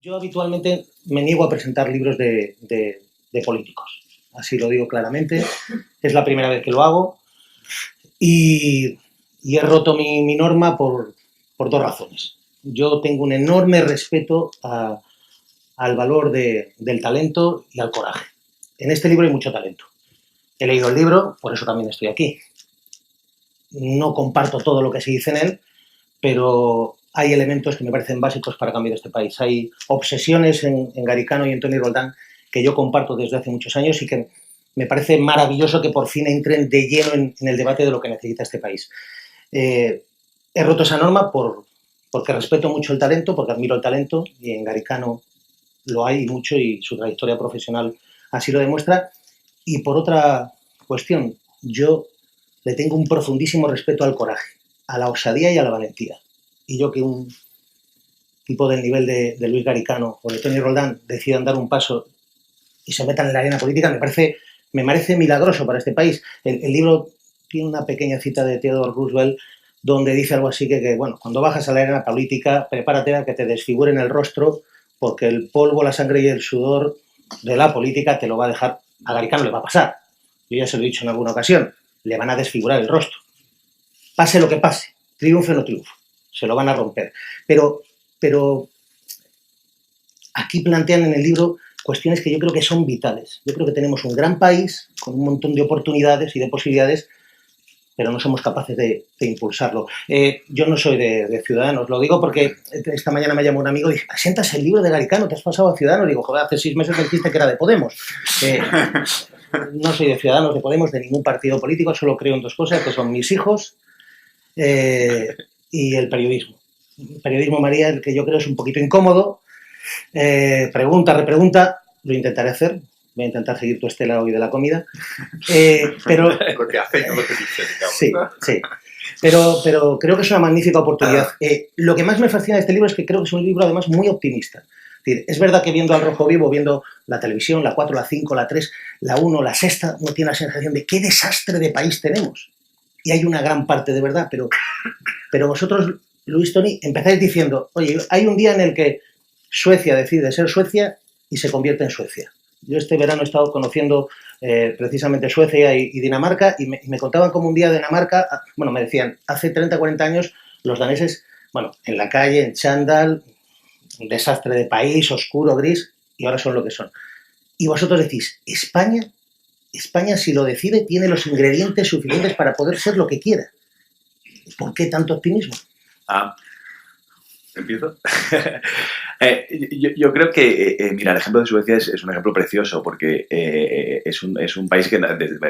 Yo habitualmente me niego a presentar libros de políticos. Así lo digo claramente. Es la primera vez que lo hago y he roto mi norma por dos razones. Yo tengo un enorme respeto al valor del talento y al coraje. En este libro hay mucho talento. He leído el libro, por eso también estoy aquí. No comparto todo lo que se dice en él, pero hay elementos que me parecen básicos para cambiar este país. Hay obsesiones en Garicano y en Toni Roldán que yo comparto desde hace muchos años y que me parece maravilloso que por fin entren de lleno en el debate de lo que necesita este país. He roto esa norma porque respeto mucho el talento, porque admiro el talento, y en Garicano lo hay mucho y su trayectoria profesional así lo demuestra. Y por otra cuestión, yo le tengo un profundísimo respeto al coraje, a la osadía y a la valentía. Y yo que un tipo del nivel de Luis Garicano o de Toni Roldán decidan dar un paso y se metan en la arena política, me parece milagroso para este país. El libro tiene una pequeña cita de Theodore Roosevelt donde dice algo así que, bueno, cuando bajas a la arena política, prepárate a que te desfiguren el rostro porque el polvo, la sangre y el sudor de la política te lo va a dejar. A Garicano le va a pasar. Yo ya se lo he dicho en alguna ocasión. Le van a desfigurar el rostro. Pase lo que pase, triunfe o no triunfe, se lo van a romper. Pero aquí plantean en el libro cuestiones que yo creo que son vitales. Yo creo que tenemos un gran país con un montón de oportunidades y de posibilidades, pero no somos capaces de impulsarlo. Yo no soy de Ciudadanos, lo digo porque esta mañana me llamó un amigo y dice, ¿presentas el libro de Garicano? ¿Te has pasado a Ciudadanos? Y digo, joder, hace 6 meses me dijiste que era de Podemos. No soy de Ciudadanos, de Podemos, de ningún partido político, solo creo en 2 cosas, que son mis hijos y el periodismo. El periodismo, María, el que yo creo es un poquito incómodo. Pregunta, repregunta, lo intentaré hacer. Voy a intentar seguir tu estela hoy de la comida. Pero lo que hace, no lo que dice, digamos. Sí. Pero creo que es una magnífica oportunidad. Lo que más me fascina de este libro es que creo que es un libro, además, muy optimista. Es verdad que viendo Al Rojo Vivo, viendo la televisión, la 4, la 5, la 3, la 1, la sexta, uno tiene la sensación de qué desastre de país tenemos. Y hay una gran parte de verdad, pero vosotros, Luis, Toni, empezáis diciendo, oye, hay un día en el que Suecia decide ser Suecia y se convierte en Suecia. Yo este verano he estado conociendo precisamente Suecia y Dinamarca y me contaban como un día de Dinamarca, bueno, me decían, hace 30, 40 años los daneses, bueno, en la calle, en chándal, un desastre de país, oscuro, gris, y ahora son lo que son. Y vosotros decís, España, si lo decide, tiene los ingredientes suficientes para poder ser lo que quiera. ¿Por qué tanto optimismo? ¿Empiezo? Yo creo que, mira, el ejemplo de Suecia es un ejemplo precioso porque es un país que,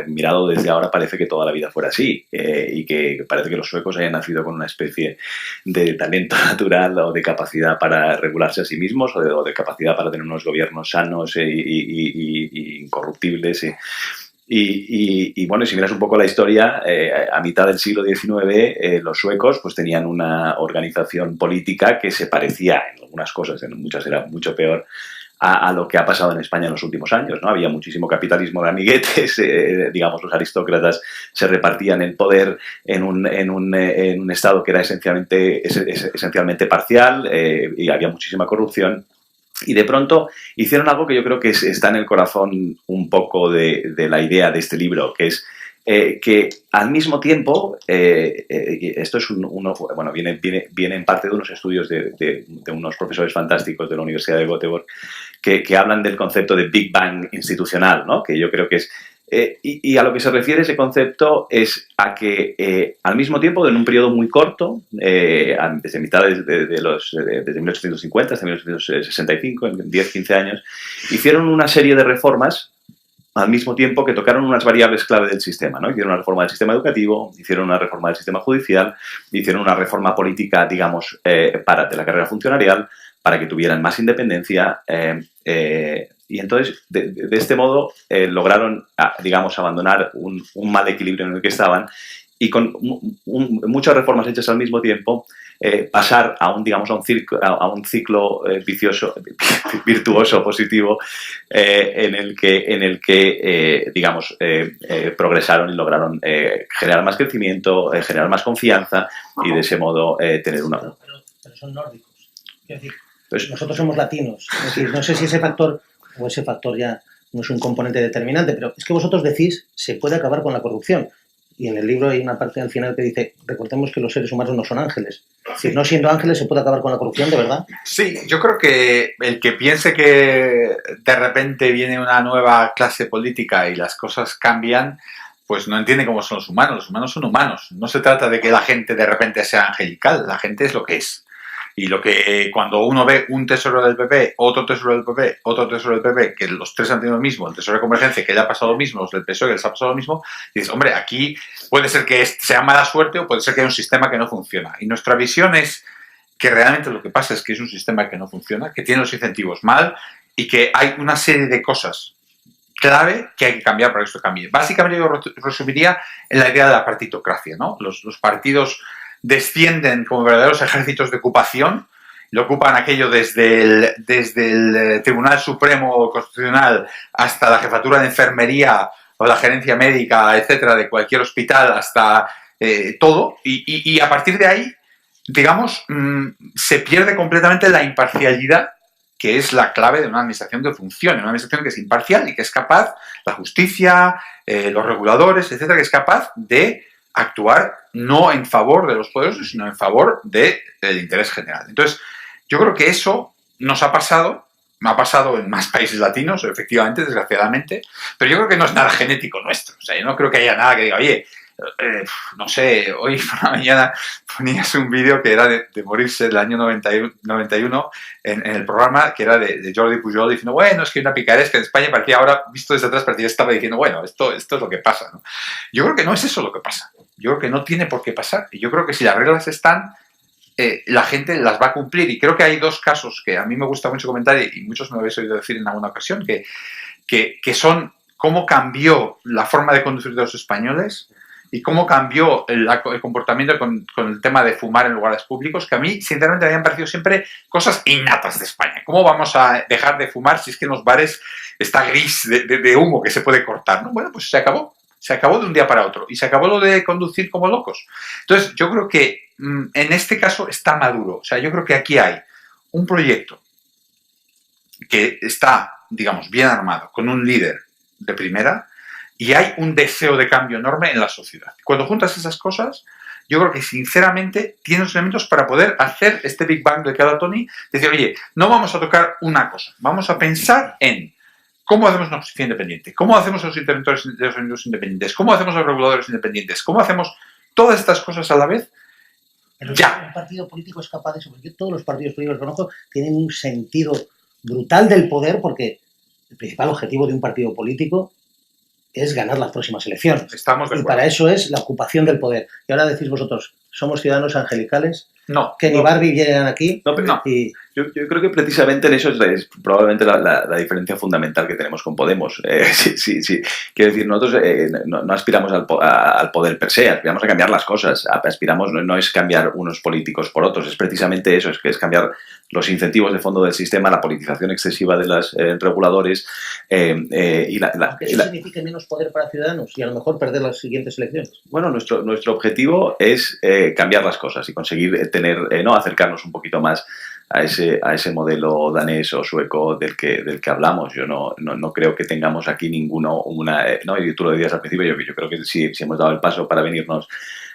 mirado desde ahora, parece que toda la vida fuera así y que parece que los suecos hayan nacido con una especie de talento natural o de capacidad para regularse a sí mismos o de capacidad para tener unos gobiernos sanos y incorruptibles. Y bueno, si miras un poco la historia, a mitad del siglo XIX los suecos pues tenían una organización política que se parecía en algunas cosas, en muchas era mucho peor a lo que ha pasado en España en los últimos años, ¿no? Había muchísimo capitalismo de amiguetes, digamos, los aristócratas se repartían el poder en un estado que era esencialmente parcial y había muchísima corrupción. Y de pronto hicieron algo que yo creo que está en el corazón un poco de la idea de este libro, que es que al mismo tiempo, esto es bueno, viene en parte de unos estudios de unos profesores fantásticos de la Universidad de Göteborg que hablan del concepto de Big Bang institucional, ¿no? Que yo creo que es... y a lo que se refiere ese concepto es a que al mismo tiempo, en un periodo muy corto, desde mitad desde 1850 hasta 1865, en 10-15 años, hicieron una serie de reformas al mismo tiempo que tocaron unas variables clave del sistema, ¿no? Hicieron una reforma del sistema educativo, hicieron una reforma del sistema judicial, hicieron una reforma política, digamos, de la carrera funcionarial, para que tuvieran más independencia, y entonces, de este modo, lograron, digamos, abandonar un mal equilibrio en el que estaban y con muchas reformas hechas al mismo tiempo, pasar a un ciclo vicioso, virtuoso, positivo, en el que digamos, progresaron y lograron generar más crecimiento, generar más confianza y de ese modo tener una... Pero son nórdicos. Quiero decir, Pues, nosotros somos latinos. Es decir, no sé si ese factor ya no es un componente determinante, pero es que vosotros decís se puede acabar con la corrupción. Y en el libro hay una parte al final que dice, recordemos que los seres humanos no son ángeles. Si no siendo ángeles se puede acabar con la corrupción, ¿de verdad? Sí, yo creo que el que piense que de repente viene una nueva clase política y las cosas cambian, pues no entiende cómo son los humanos. Los humanos son humanos. No se trata de que la gente de repente sea angelical. La gente es lo que es. Y lo que cuando uno ve un tesoro del PP, otro tesoro del PP, otro tesoro del PP, que los tres han tenido lo mismo, el tesoro de convergencia, que le ha pasado lo mismo, los del PSOE, que les ha pasado lo mismo, y dices, hombre, aquí puede ser que sea mala suerte o puede ser que haya un sistema que no funciona. Y nuestra visión es que realmente lo que pasa es que es un sistema que no funciona, que tiene los incentivos mal y que hay una serie de cosas clave que hay que cambiar para que esto cambie. Básicamente yo resumiría en la idea de la partitocracia, ¿no? Los partidos descienden como verdaderos ejércitos de ocupación, lo ocupan aquello desde el Tribunal Supremo Constitucional hasta la jefatura de enfermería o la gerencia médica, etcétera, de cualquier hospital, hasta todo, y a partir de ahí, digamos, se pierde completamente la imparcialidad, que es la clave de una administración que funcione, una administración que es imparcial y que es capaz, la justicia, los reguladores, etcétera, que es capaz de actuar no en favor de los poderosos, sino en favor del interés general. Entonces, yo creo que eso nos ha pasado en más países latinos, efectivamente, desgraciadamente, pero yo creo que no es nada genético nuestro. O sea, yo no creo que haya nada que diga, oye, no sé, hoy por la mañana ponías un vídeo que era de morirse del año 91 en el programa, que era de Jordi Pujol diciendo, bueno, es que hay una picaresca en España, parecía ahora, visto desde atrás, parecía que estaba diciendo, bueno, esto es lo que pasa, ¿no? Yo creo que no es eso lo que pasa. Yo creo que no tiene por qué pasar. Y yo creo que si las reglas están, la gente las va a cumplir. Y creo que hay dos casos que a mí me gusta mucho comentar, y muchos me lo habéis oído decir en alguna ocasión, que son cómo cambió la forma de conducir de los españoles y cómo cambió el comportamiento con el tema de fumar en lugares públicos, que a mí, sinceramente, me habían parecido siempre cosas innatas de España. ¿Cómo vamos a dejar de fumar si es que en los bares está gris de humo que se puede cortar, ¿no? Bueno, pues se acabó. Se acabó de un día para otro. Y se acabó lo de conducir como locos. Entonces, yo creo que en este caso está maduro. O sea, yo creo que aquí hay un proyecto que está, digamos, bien armado, con un líder de primera, y hay un deseo de cambio enorme en la sociedad. Cuando juntas esas cosas, yo creo que sinceramente tienes elementos para poder hacer este Big Bang de que habla Tony, decir, oye, no vamos a tocar una cosa, vamos a pensar en ¿cómo hacemos una justicia independiente? ¿Cómo hacemos los interventores de los individuos independientes? ¿Cómo hacemos los reguladores independientes? ¿Cómo hacemos todas estas cosas a la vez? Pero ya. Un partido político es capaz de eso, porque todos los partidos políticos que conozco tienen un sentido brutal del poder, porque el principal objetivo de un partido político es ganar las próximas elecciones. Estamos de acuerdo. Y para eso es la ocupación del poder. Y ahora decís vosotros, ¿somos ciudadanos angelicales? No. Que ni Barbie llegan aquí. No, pero no. Y yo creo que precisamente en eso es probablemente la diferencia fundamental que tenemos con Podemos. Sí. Quiero decir, nosotros no aspiramos al poder per se, aspiramos a cambiar las cosas. Aspiramos, no es cambiar unos políticos por otros, es precisamente eso, es cambiar los incentivos de fondo del sistema, la politización excesiva de los reguladores. Eso significa menos poder para ciudadanos y a lo mejor perder las siguientes elecciones. Bueno, nuestro objetivo es cambiar las cosas y conseguir acercarnos un poquito más a ese modelo danés o sueco del que hablamos. Yo no creo que tengamos aquí ninguno y tú lo decías al principio, yo creo que sí hemos dado el paso para venirnos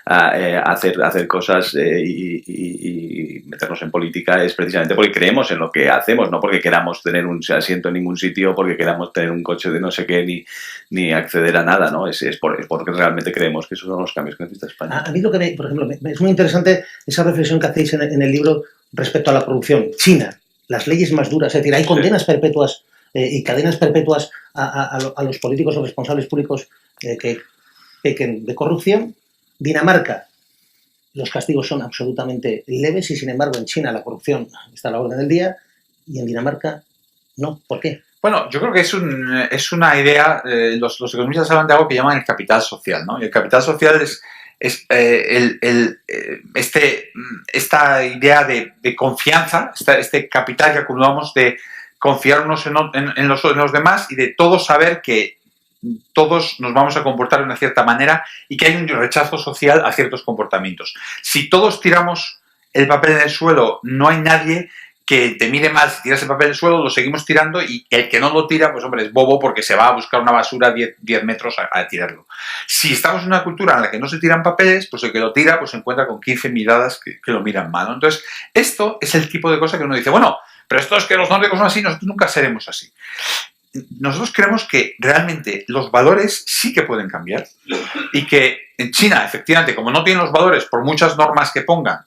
a hacer cosas y meternos en política es precisamente porque creemos en lo que hacemos, no porque queramos tener un asiento en ningún sitio, porque queramos tener un coche de no sé qué ni acceder a nada, ¿no? Es porque realmente creemos que esos son los cambios que necesita España. A mí lo que por ejemplo, es muy interesante esa reflexión que hacéis en el libro respecto a la corrupción. China, las leyes más duras, es decir, hay condenas perpetuas y cadenas perpetuas a los políticos o responsables públicos que pequen de corrupción. Dinamarca, los castigos son absolutamente leves y, sin embargo, en China la corrupción está a la orden del día y en Dinamarca no. ¿Por qué? Bueno, yo creo que es una idea, los economistas hablan de algo que llaman el capital social, ¿no? Y el capital social es esta idea de confianza, este capital que acumulamos de confiarnos en los demás y de todos saber que todos nos vamos a comportar de una cierta manera y que hay un rechazo social a ciertos comportamientos. Si todos tiramos el papel en el suelo, no hay nadie que te mide mal si tiras el papel del suelo, lo seguimos tirando y el que no lo tira, pues hombre, es bobo porque se va a buscar una basura 10 metros a tirarlo. Si estamos en una cultura en la que no se tiran papeles, pues el que lo tira pues se encuentra con 15 miradas que lo miran mal, ¿no? Entonces, esto es el tipo de cosa que uno dice, bueno, pero esto es que los nórdicos son así, nosotros nunca seremos así. Nosotros creemos que realmente los valores sí que pueden cambiar y que en China, efectivamente, como no tienen los valores por muchas normas que pongan,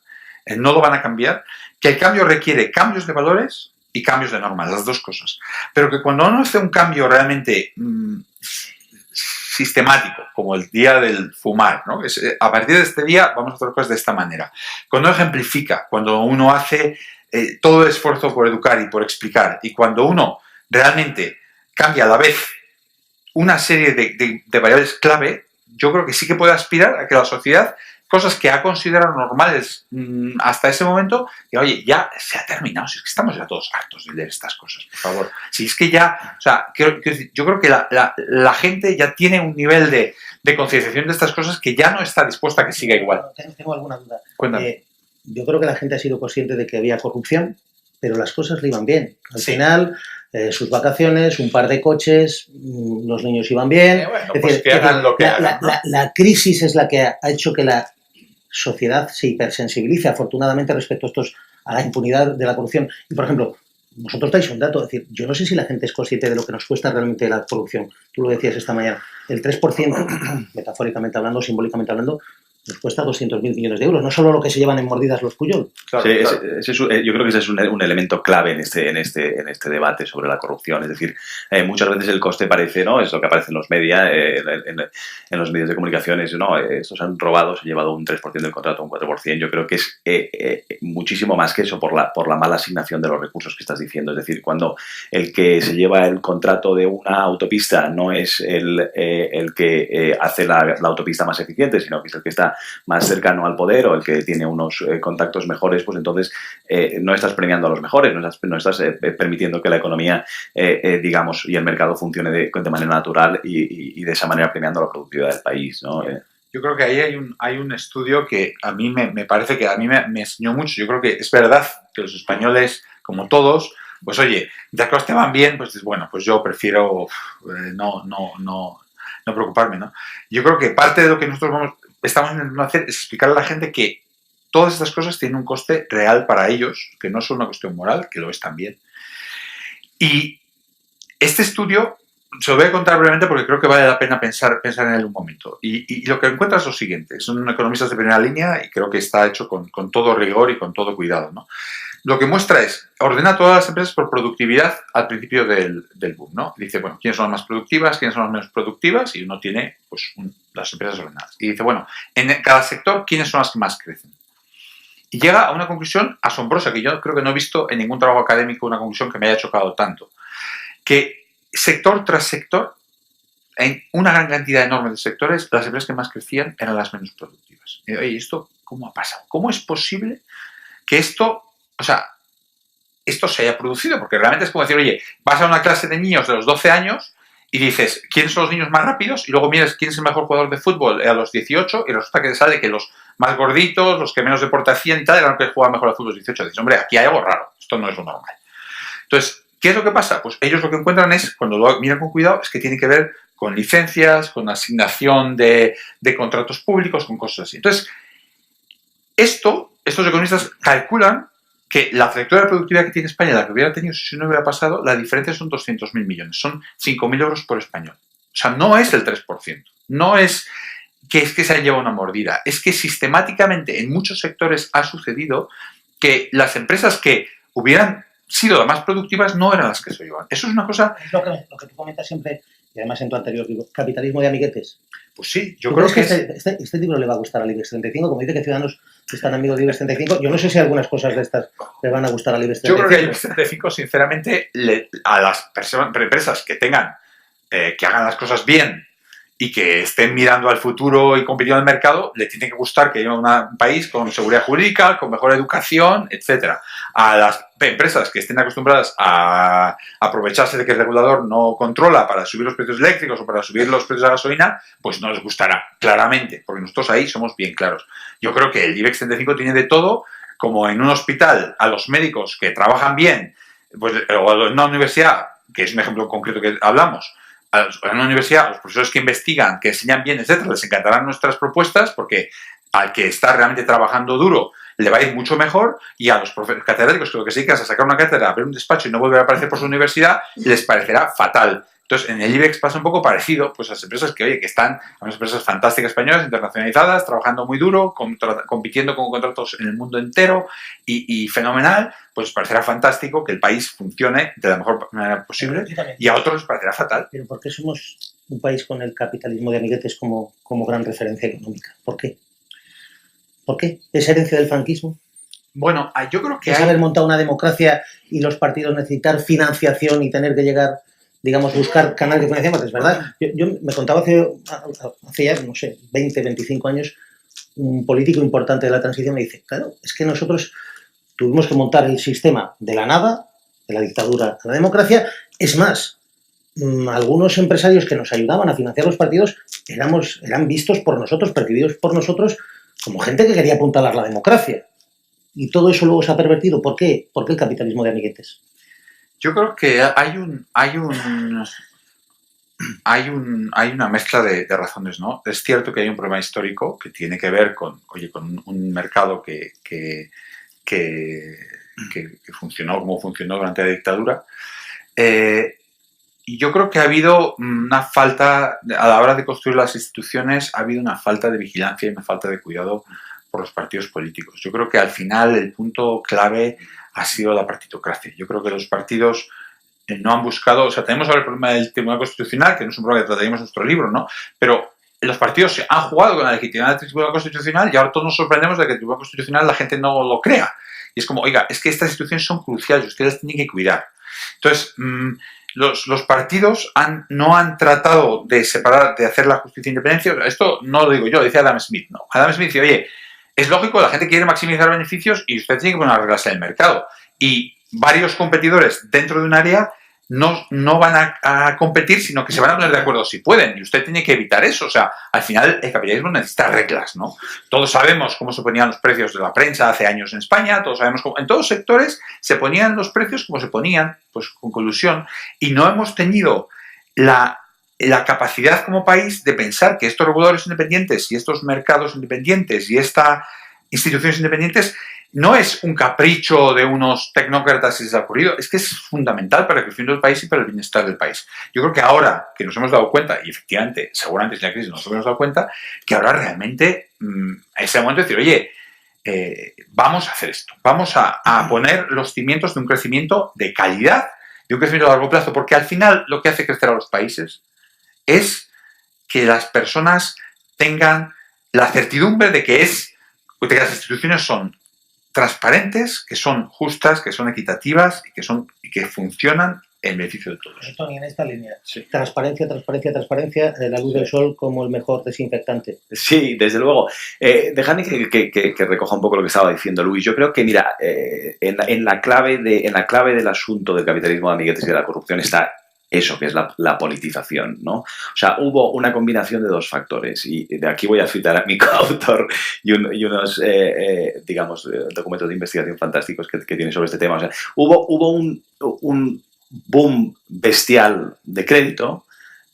no lo van a cambiar, que el cambio requiere cambios de valores y cambios de normas, las dos cosas. Pero que cuando uno hace un cambio realmente sistemático, como el día del fumar, ¿no? A partir de este día vamos a hacer cosas de esta manera. Cuando uno ejemplifica, cuando uno hace todo el esfuerzo por educar y por explicar, y cuando uno realmente cambia a la vez una serie de variables clave, yo creo que sí que puede aspirar a que la sociedad, cosas que ha considerado normales hasta ese momento, que oye, ya se ha terminado, si es que estamos ya todos hartos de leer estas cosas, por favor. Si es que ya, o sea, yo creo que la gente ya tiene un nivel de concienciación de estas cosas que ya no está dispuesta a que siga igual. Tengo alguna duda. Cuéntame. Yo creo que la gente ha sido consciente de que había corrupción, pero las cosas le iban bien. Al final, sus vacaciones, un par de coches, los niños iban bien. Bueno, es pues decir, que hagan lo que hagan, ¿no? La crisis es la que ha hecho que la sociedad se hipersensibilice, afortunadamente, respecto a la impunidad de la corrupción. Y, por ejemplo, vosotros dais un dato, es decir, yo no sé si la gente es consciente de lo que nos cuesta realmente la corrupción. Tú lo decías esta mañana. El 3%, metafóricamente hablando, simbólicamente hablando, nos cuesta 200.000 millones de euros, no solo lo que se llevan en mordidas los Puyol. Claro, sí, claro. Yo creo que ese es un elemento clave en este debate sobre la corrupción. Es decir, muchas veces el coste parece, ¿no? Es lo que aparece en los medios, en los medios de comunicaciones, ¿no? Estos han robado, se han llevado un 3% del contrato, un 4%. Yo creo que es muchísimo más que eso por la mala asignación de los recursos que estás diciendo. Es decir, cuando el que se lleva el contrato de una autopista no es el que hace la autopista más eficiente, sino que es el que está más cercano al poder o el que tiene unos contactos mejores, pues entonces no estás premiando a los mejores, no estás permitiendo que la economía, digamos, y el mercado funcione de manera natural y de esa manera premiando la productividad del país, ¿no? Yo creo que ahí hay un estudio que a mí me parece que a mí me enseñó mucho. Yo creo que es verdad que los españoles, como todos, pues oye, ya que os te van bien, pues bueno, pues yo prefiero no preocuparme, ¿no? Yo creo que parte de lo que nosotros estamos intentando hacer es explicar a la gente que todas estas cosas tienen un coste real para ellos, que no es una cuestión moral, que lo es también. Y este estudio se lo voy a contar brevemente porque creo que vale la pena pensar en él un momento. Y lo que encuentras es lo siguiente. Son economistas de primera línea y creo que está hecho con todo rigor y con todo cuidado, ¿no? Lo que muestra es, ordena todas las empresas por productividad al principio del boom, ¿no? Dice, bueno, ¿quiénes son las más productivas? ¿Quiénes son las menos productivas? Y uno tiene, pues, las empresas ordenadas. Y dice, bueno, en cada sector, ¿quiénes son las que más crecen? Y llega a una conclusión asombrosa, que yo creo que no he visto en ningún trabajo académico una conclusión que me haya chocado tanto. Que sector tras sector, en una gran cantidad enorme de sectores, las empresas que más crecían eran las menos productivas. Y, oye, ¿esto cómo ha pasado? ¿Cómo es posible que esto se haya producido? Porque realmente es como decir, oye, vas a una clase de niños de los 12 años y dices, ¿quiénes son los niños más rápidos? Y luego miras quién es el mejor jugador de fútbol a los 18 y resulta que te sale que los más gorditos, los que menos deporte hacían y tal, eran los que jugaban mejor al fútbol a los 18. Dices, hombre, aquí hay algo raro, esto no es lo normal. Entonces, ¿qué es lo que pasa? Pues ellos lo que encuentran es, cuando lo miran con cuidado, es que tiene que ver con licencias, con asignación de contratos públicos, con cosas así. Entonces, estos economistas calculan que la trayectoria de productividad que tiene España, la que hubiera tenido si no hubiera pasado, la diferencia son 200.000 millones, son 5.000 euros por español. O sea, no es el 3%, no es que se han llevado una mordida, es que sistemáticamente en muchos sectores ha sucedido que las empresas que hubieran sido las más productivas no eran las que se llevan. Eso es una cosa... Es lo que tú comentas siempre, y además en tu anterior libro, capitalismo de amiguetes. Pues sí, yo ¿Tú creo crees que... este libro le va a gustar al IBEX 35? Como dice que Ciudadanos están amigos del IBEX 35, yo no sé si algunas cosas de estas le van a gustar al IBEX 35. Yo creo que el IBEX 35, sinceramente, a las empresas que tengan, que hagan las cosas bien y que estén mirando al futuro y compitiendo en el mercado, le tiene que gustar que haya un país con seguridad jurídica, con mejor educación, etcétera. A las empresas que estén acostumbradas a aprovecharse de que el regulador no controla para subir los precios eléctricos o para subir los precios de la gasolina, pues no les gustará, claramente, porque nosotros ahí somos bien claros. Yo creo que el IBEX 35 tiene de todo, como en un hospital a los médicos que trabajan bien, pues, o en una universidad, que es un ejemplo concreto que hablamos, en una universidad, los profesores que investigan, que enseñan bien, etcétera, les encantarán nuestras propuestas porque al que está realmente trabajando duro le va a ir mucho mejor, y a los catedráticos que lo que se dedican es a sacar una cátedra, a ver un despacho y no volver a aparecer por su universidad, les parecerá fatal. Entonces, en el IBEX pasa un poco parecido, pues a las empresas que, oye, que están, unas empresas fantásticas españolas, internacionalizadas, trabajando muy duro, compitiendo con contratos en el mundo entero y fenomenal, pues parecerá fantástico que el país funcione de la mejor manera posible, y a otros les parecerá fatal. Pero ¿por qué somos un país con el capitalismo de amiguetes como gran referencia económica? ¿Por qué? ¿Por qué? ¿Es herencia del franquismo? Bueno, yo creo que ¿Es haber montado una democracia y los partidos necesitar financiación y tener que llegar, digamos, buscar canales de financiación? Es verdad. Yo me contaba hace ya, no sé, 20, 25 años, un político importante de la transición me dice, claro, es que nosotros tuvimos que montar el sistema de la nada, de la dictadura a la democracia. Es más, algunos empresarios que nos ayudaban a financiar los partidos eran vistos por nosotros, percibidos por nosotros como gente que quería apuntalar la democracia. Y todo eso luego se ha pervertido. ¿Por qué? ¿Por qué el capitalismo de amiguetes? Yo creo que hay una mezcla de razones, ¿no? Es cierto que hay un problema histórico que tiene que ver con un mercado que funcionó como funcionó durante la dictadura. Y yo creo que ha habido una falta, a la hora de construir las instituciones, ha habido una falta de vigilancia y una falta de cuidado por los partidos políticos. Yo creo que al final el punto clave ha sido la partitocracia. Yo creo que los partidos no han buscado, o sea, tenemos ahora el problema del Tribunal Constitucional, que no es un problema que trataríamos en nuestro libro, ¿no? Pero los partidos han jugado con la legitimidad del Tribunal Constitucional y ahora todos nos sorprendemos de que el Tribunal Constitucional la gente no lo crea. Y es como, oiga, es que estas instituciones son cruciales, ustedes las tienen que cuidar. Entonces, los partidos no han tratado de separar, de hacer la justicia e independencia. Esto no lo digo yo, lo dice Adam Smith, ¿no? Adam Smith dice, oye, es lógico, la gente quiere maximizar beneficios y usted tiene que poner las reglas en el mercado. Y varios competidores dentro de un área no van a competir, sino que se van a poner de acuerdo si pueden. Y usted tiene que evitar eso. O sea, al final el capitalismo necesita reglas, ¿no? Todos sabemos cómo se ponían los precios de la prensa hace años en España. Todos sabemos cómo en todos los sectores se ponían los precios como se ponían, pues con colusión. Y no hemos tenido la capacidad como país de pensar que estos reguladores independientes y estos mercados independientes y estas instituciones independientes no es un capricho de unos tecnócratas y les ha ocurrido, es que es fundamental para el crecimiento del país y para el bienestar del país. Yo creo que ahora que nos hemos dado cuenta, y efectivamente, seguramente sin la crisis nos hemos dado cuenta, que ahora realmente es el momento de decir, oye, vamos a hacer esto, vamos a poner los cimientos de un crecimiento de calidad, de un crecimiento a largo plazo, porque al final lo que hace crecer a los países es que las personas tengan la certidumbre de que las instituciones son transparentes, que son justas, que son equitativas y que funcionan en beneficio de todos. Tony, en esta línea, sí. Transparencia, la luz del sol como el mejor desinfectante. Sí, desde luego. Dejadme que recoja un poco lo que estaba diciendo Luis. Yo creo que, mira, en la clave del asunto del capitalismo de amiguetes y de la corrupción está eso, que es la politización, ¿no? O sea, hubo una combinación de dos factores, y de aquí voy a citar a mi coautor y unos, digamos, documentos de investigación fantásticos que tiene sobre este tema. O sea, hubo un boom bestial de crédito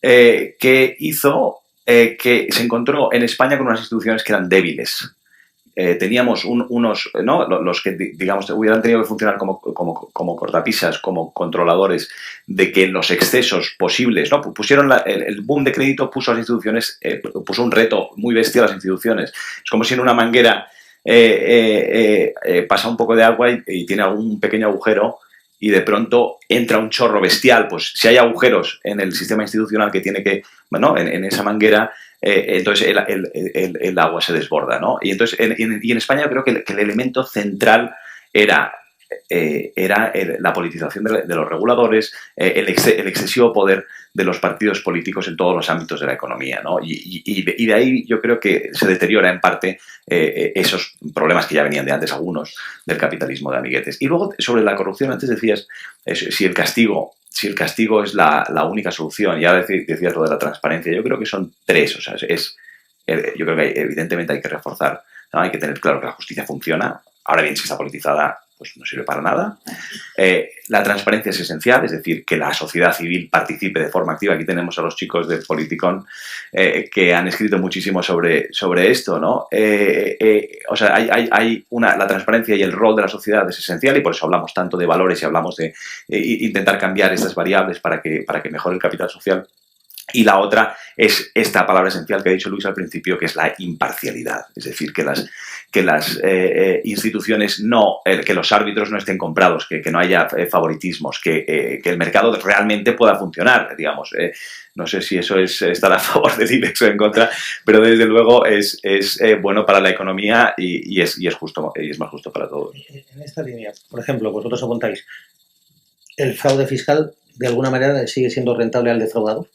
que hizo que se encontró en España con unas instituciones que eran débiles. Teníamos unos, ¿no? Los que, digamos, hubieran tenido que funcionar como cortapisas, como controladores de que los excesos posibles, ¿no? Pusieron el boom de crédito, puso a las instituciones, puso un reto muy bestial a las instituciones. Es como si en una manguera pasa un poco de agua y tiene algún pequeño agujero y de pronto entra un chorro bestial. Pues si hay agujeros en el sistema institucional que tiene que, bueno, en esa manguera, entonces el agua se desborda, ¿no? Y entonces en España creo que el elemento central era la politización de los reguladores, el excesivo poder de los partidos políticos en todos los ámbitos de la economía, ¿no? Y de ahí yo creo que se deteriora en parte esos problemas que ya venían de antes, algunos, del capitalismo de amiguetes. Y luego, sobre la corrupción, antes decías, si el castigo es la única solución, y ahora decías lo de la transparencia, yo creo que son tres, o sea, yo creo que evidentemente hay que reforzar, ¿no? Hay que tener claro que la justicia funciona, Ahora bien, si está politizada, pues no sirve para nada. La transparencia es esencial, es decir, que la sociedad civil participe de forma activa. Aquí tenemos a los chicos de Politicon que han escrito muchísimo sobre esto, ¿no? O sea, la transparencia y el rol de la sociedad es esencial y por eso hablamos tanto de valores y hablamos de intentar cambiar estas variables para que mejore el capital social. Y la otra es esta palabra esencial que ha dicho Luis al principio, que es la imparcialidad. Es decir, que las instituciones que los árbitros no estén comprados, que no haya favoritismos, que el mercado realmente pueda funcionar, digamos. No sé si eso estar a favor del IBEX o en contra, pero desde luego es bueno para la economía y es justo, y es más justo para todos. En esta línea, por ejemplo, vosotros apuntáis, ¿el fraude fiscal de alguna manera sigue siendo rentable al defraudador?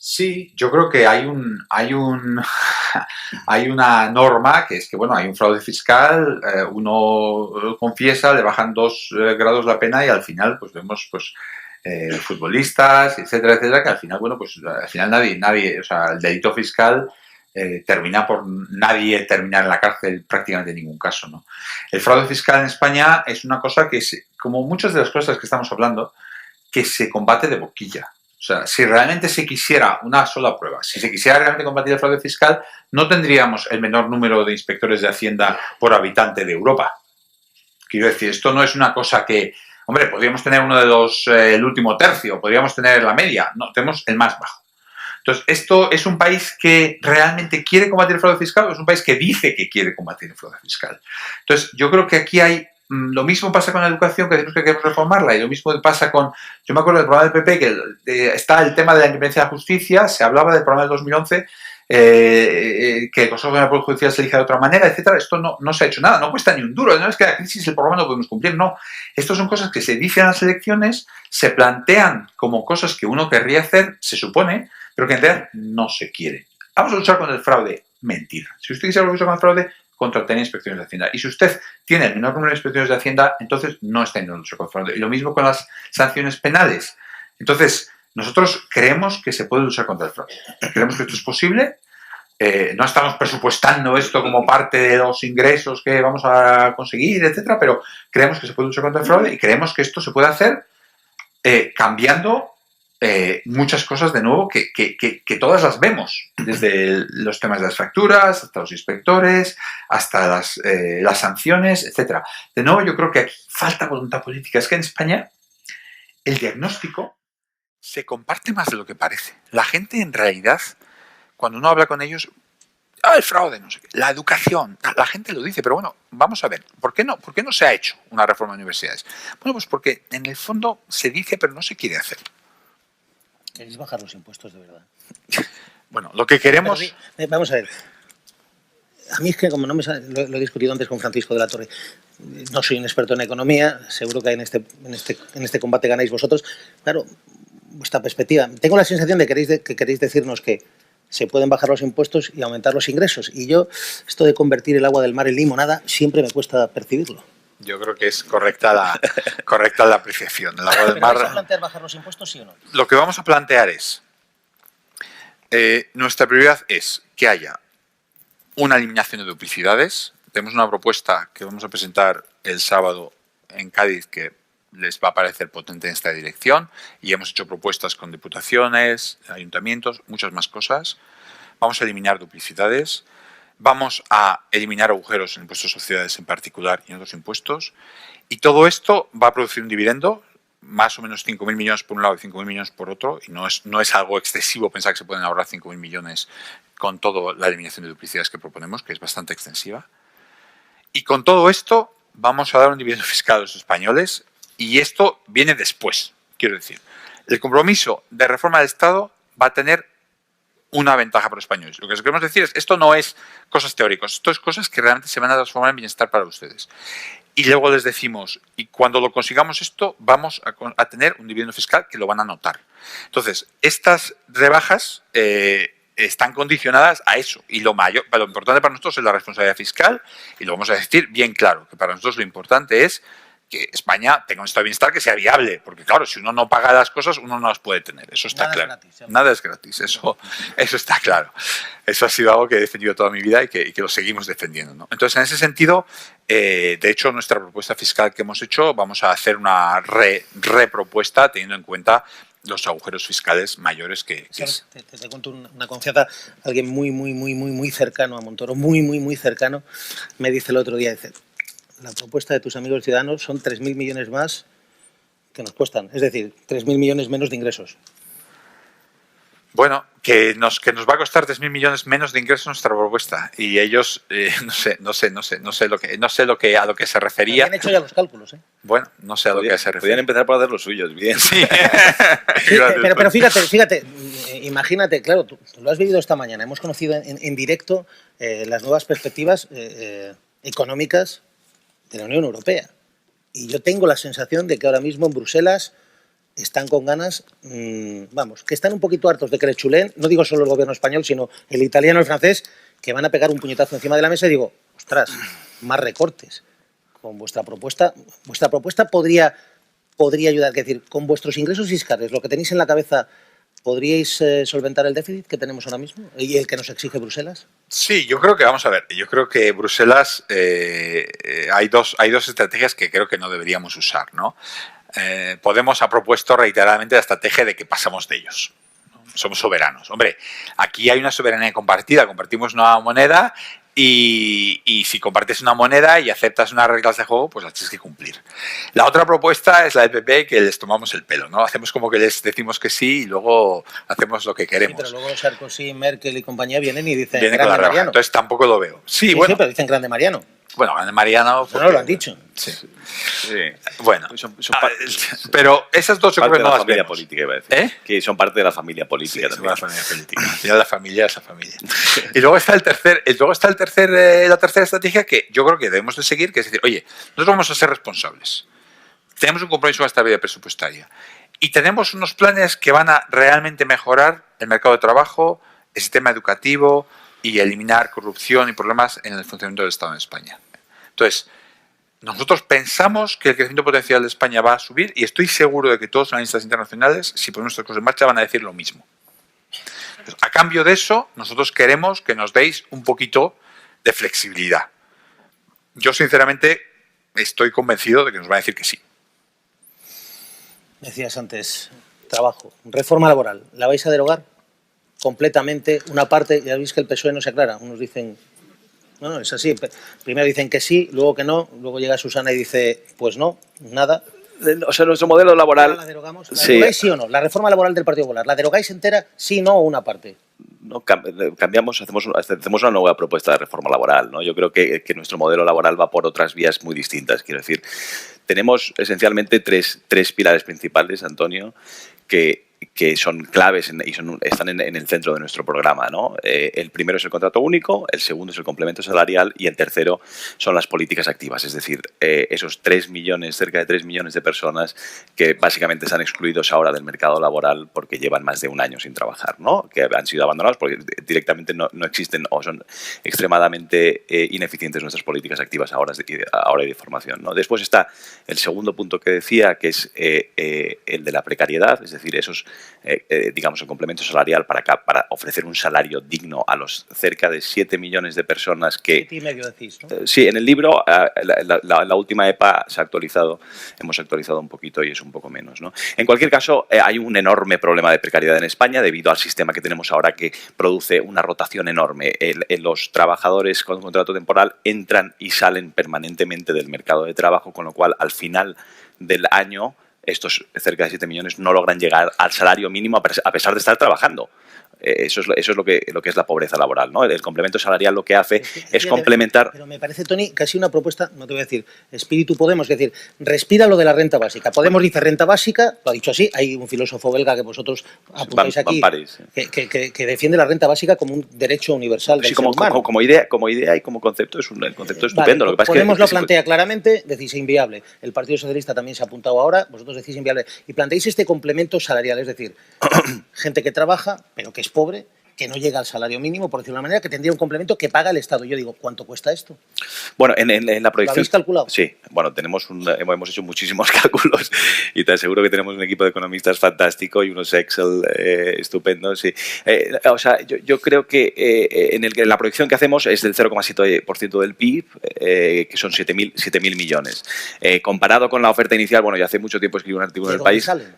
Sí, yo creo que hay una norma que es que, bueno, hay un fraude fiscal, uno confiesa, le bajan 2 grados la pena y al final, pues vemos, pues, futbolistas, etcétera, etcétera, que al final, bueno, pues al final nadie, o sea, el delito fiscal termina por nadie terminar en la cárcel prácticamente en ningún caso, ¿no? El fraude fiscal en España es una cosa que, como muchas de las cosas que estamos hablando, que se combate de boquilla. O sea, si realmente se quisiera una sola prueba, si se quisiera realmente combatir el fraude fiscal, no tendríamos el menor número de inspectores de Hacienda por habitante de Europa. Quiero decir, esto no es una cosa que, hombre, podríamos tener uno de el último tercio, podríamos tener la media, no, tenemos el más bajo. Entonces, ¿esto es un país que realmente quiere combatir el fraude fiscal o es un país que dice que quiere combatir el fraude fiscal? Entonces, yo creo que aquí hay... Lo mismo pasa con la educación, que decimos que queremos reformarla, y lo mismo pasa con... Yo me acuerdo del programa del PP, que está el tema de la independencia de la justicia, se hablaba del programa del 2011, que el Consejo General del Poder Judicial se elija de otra manera, etcétera. Esto no se ha hecho nada, no cuesta ni un duro, no es que la crisis el programa no podemos cumplir, no. Estas son cosas que se dicen en las elecciones, se plantean como cosas que uno querría hacer, se supone, pero que en realidad no se quiere. Vamos a luchar con el fraude. Mentira. Si usted quisiera luchar con el fraude, contratar inspecciones de Hacienda. Y si usted tiene el menor número de inspecciones de Hacienda, entonces no está en lucha contra el fraude. Y lo mismo con las sanciones penales. Entonces, nosotros creemos que se puede luchar contra el fraude. Creemos que esto es posible. No estamos presupuestando esto como parte de los ingresos que vamos a conseguir, etcétera, pero creemos que se puede luchar contra el fraude y creemos que esto se puede hacer cambiando muchas cosas de nuevo que todas las vemos, desde los temas de las facturas, hasta los inspectores, hasta las sanciones, etcétera. De nuevo, yo creo que aquí falta voluntad política. Es que en España el diagnóstico se comparte más de lo que parece. La gente, en realidad, cuando uno habla con ellos, el fraude, no sé qué, la educación, la gente lo dice, pero bueno, vamos a ver, ¿por qué no se ha hecho una reforma de universidades? Bueno, pues porque en el fondo se dice, pero no se quiere hacer. ¿Queréis bajar los impuestos de verdad? Bueno, lo que queremos... Vamos a ver. A mí es que, como no me lo he discutido antes con Francisco de la Torre, no soy un experto en economía, seguro que en este combate ganáis vosotros. Claro, vuestra perspectiva. Tengo la sensación de que queréis decirnos que se pueden bajar los impuestos y aumentar los ingresos. Y yo, esto de convertir el agua del mar en limonada, siempre me cuesta percibirlo. Yo creo que es correcta la apreciación. El agua del mar... ¿Vais a plantear bajar los impuestos, sí o no? Lo que vamos a plantear es... nuestra prioridad es que haya una eliminación de duplicidades. Tenemos una propuesta que vamos a presentar el sábado en Cádiz que les va a parecer potente en esta dirección y hemos hecho propuestas con diputaciones, ayuntamientos, muchas más cosas. Vamos a eliminar duplicidades. Vamos a eliminar agujeros en el impuesto de sociedades en particular y en otros impuestos. Y todo esto va a producir un dividendo, más o menos 5.000 millones por un lado y 5.000 millones por otro. Y no es algo excesivo pensar que se pueden ahorrar 5.000 millones con toda la eliminación de duplicidades que proponemos, que es bastante extensiva. Y con todo esto vamos a dar un dividendo fiscal a los españoles y esto viene después. Quiero decir, el compromiso de reforma del Estado va a tener una ventaja para los españoles. Lo que queremos decir es, esto no es cosas teóricas, esto es cosas que realmente se van a transformar en bienestar para ustedes. Y luego les decimos, y cuando lo consigamos esto, vamos a tener un dividendo fiscal que lo van a notar. Entonces, estas rebajas están condicionadas a eso. Y lo importante para nosotros es la responsabilidad fiscal, y lo vamos a decir bien claro, que para nosotros lo importante es que España tenga un estado de bienestar que sea viable, porque claro, si uno no paga las cosas, uno no las puede tener, eso está claro. Nada es gratis, eso está claro. Eso ha sido algo que he defendido toda mi vida y que lo seguimos defendiendo, ¿no? Entonces, en ese sentido, de hecho, nuestra propuesta fiscal que hemos hecho, vamos a hacer una repropuesta teniendo en cuenta los agujeros fiscales mayores que es. Te cuento una confianza. Alguien muy cercano a Montoro, muy cercano, me dice el otro día, dice, la propuesta de tus amigos ciudadanos son 3.000 millones más que nos cuestan. Es decir, 3.000 millones menos de ingresos. Bueno, que nos va a costar 3.000 millones menos de ingresos nuestra propuesta. Y ellos, no sé a lo que se refería. Han hecho ya los cálculos, ¿eh? Bueno, no sé a lo que se refería. Podrían empezar por hacer los suyos, bien. Sí. Sí, pero fíjate, imagínate, claro, tú lo has vivido esta mañana. Hemos conocido en directo las nuevas perspectivas económicas de la Unión Europea. Y yo tengo la sensación de que ahora mismo en Bruselas están con ganas, que están un poquito hartos de que le chuleen, no digo solo el gobierno español, sino el italiano y el francés, que van a pegar un puñetazo encima de la mesa y digo, ostras, más recortes. Con vuestra propuesta podría ayudar, es decir, con vuestros ingresos fiscales, lo que tenéis en la cabeza, ¿podríais solventar el déficit que tenemos ahora mismo y el que nos exige Bruselas? Sí, yo creo que, vamos a ver, yo creo que Bruselas hay dos estrategias que creo que no deberíamos usar, ¿no? Podemos ha propuesto reiteradamente la estrategia de que pasamos de ellos. Somos soberanos. Hombre, aquí hay una soberanía compartida, compartimos una moneda y si compartes una moneda y aceptas unas reglas de juego, pues las tienes que cumplir. La otra propuesta es la del PP, que les tomamos el pelo, ¿no? Hacemos como que les decimos que sí y luego hacemos lo que queremos. Sí, pero luego Sarkozy, Merkel y compañía vienen y dicen Vienen con la rebaja. Entonces tampoco lo veo. Sí, bueno. Sí, pero dicen grande Mariano. Bueno, Mariano... No lo han dicho. Sí. Bueno, pero esas dos yo creo que no las vemos. Política, iba a decir. Que son parte de la familia política. Sí, son la familia política. Al final la familia es la familia. Y luego está la tercera estrategia que yo creo que debemos de seguir, que es decir, oye, nosotros vamos a ser responsables. Tenemos un compromiso con la estabilidad presupuestaria. Y tenemos unos planes que van a realmente mejorar el mercado de trabajo, el sistema educativo y eliminar corrupción y problemas en el funcionamiento del Estado en España. Entonces, nosotros pensamos que el crecimiento potencial de España va a subir y estoy seguro de que todos los analistas internacionales, si ponemos estas cosas en marcha, van a decir lo mismo. Entonces, a cambio de eso, nosotros queremos que nos deis un poquito de flexibilidad. Yo, sinceramente, estoy convencido de que nos va a decir que sí. Decías antes, trabajo, reforma laboral, ¿la vais a derogar? Completamente, una parte, ya veis que el PSOE no se aclara, unos dicen, no, es así, primero dicen que sí, luego que no, luego llega Susana y dice, pues no, nada. O sea, nuestro modelo laboral... ¿La derogamos? ¿La derogáis sí o no? La reforma laboral del Partido Popular, ¿la derogáis entera, sí, no o una parte? No, cambiamos, hacemos una nueva propuesta de reforma laboral, ¿no? Yo creo que nuestro modelo laboral va por otras vías muy distintas, quiero decir. Tenemos esencialmente tres pilares principales, Antonio, que son claves y están en el centro de nuestro programa, ¿no? El primero es el contrato único, el segundo es el complemento salarial y el tercero son las políticas activas, es decir, esos cerca de 3 millones de personas que básicamente están excluidos ahora del mercado laboral porque llevan más de un año sin trabajar, ¿no? Que han sido abandonados porque directamente no existen o son extremadamente ineficientes nuestras políticas activas ahora y de formación, ¿no? Después está el segundo punto que decía, que es el de la precariedad, es decir, esos digamos, el complemento salarial para ofrecer un salario digno a los cerca de 7 millones de personas que... 7,5 decís, ¿no? Sí, en el libro, la última EPA se ha actualizado, hemos actualizado un poquito y es un poco menos, ¿no? En cualquier caso, hay un enorme problema de precariedad en España debido al sistema que tenemos ahora que produce una rotación enorme. Los trabajadores con contrato temporal entran y salen permanentemente del mercado de trabajo, con lo cual, al final del año, estos cerca de 7 millones no logran llegar al salario mínimo a pesar de estar trabajando. Eso es lo que es la pobreza laboral, ¿no? El complemento salarial lo que hace es complementar... Pero me parece, Toni, casi una propuesta, no te voy a decir espíritu Podemos, es decir, respira lo de la renta básica. Podemos dice renta básica, lo ha dicho así, hay un filósofo belga que vosotros apuntáis aquí, que defiende la renta básica como un derecho universal del ser humano. Como idea y como concepto es un concepto estupendo. Vale, lo que pasa Podemos lo plantea claramente, decís inviable. El Partido Socialista también se ha apuntado ahora, vosotros decís inviable. Y planteáis este complemento salarial, es decir, gente que trabaja, pero que es pobre que no llega al salario mínimo, por decirlo de una manera, que tendría un complemento que paga el Estado. Yo digo, ¿cuánto cuesta esto? Bueno, en la proyección... ¿Lo habéis calculado? Sí, bueno, hemos hecho muchísimos cálculos y te aseguro que tenemos un equipo de economistas fantástico y unos Excel estupendos. Sí. O sea, yo creo que en la proyección que hacemos es del 0,7% del PIB, que son 7.000 millones. Comparado con la oferta inicial, bueno, ya hace mucho tiempo escribí un artículo en El País. ¿Salen?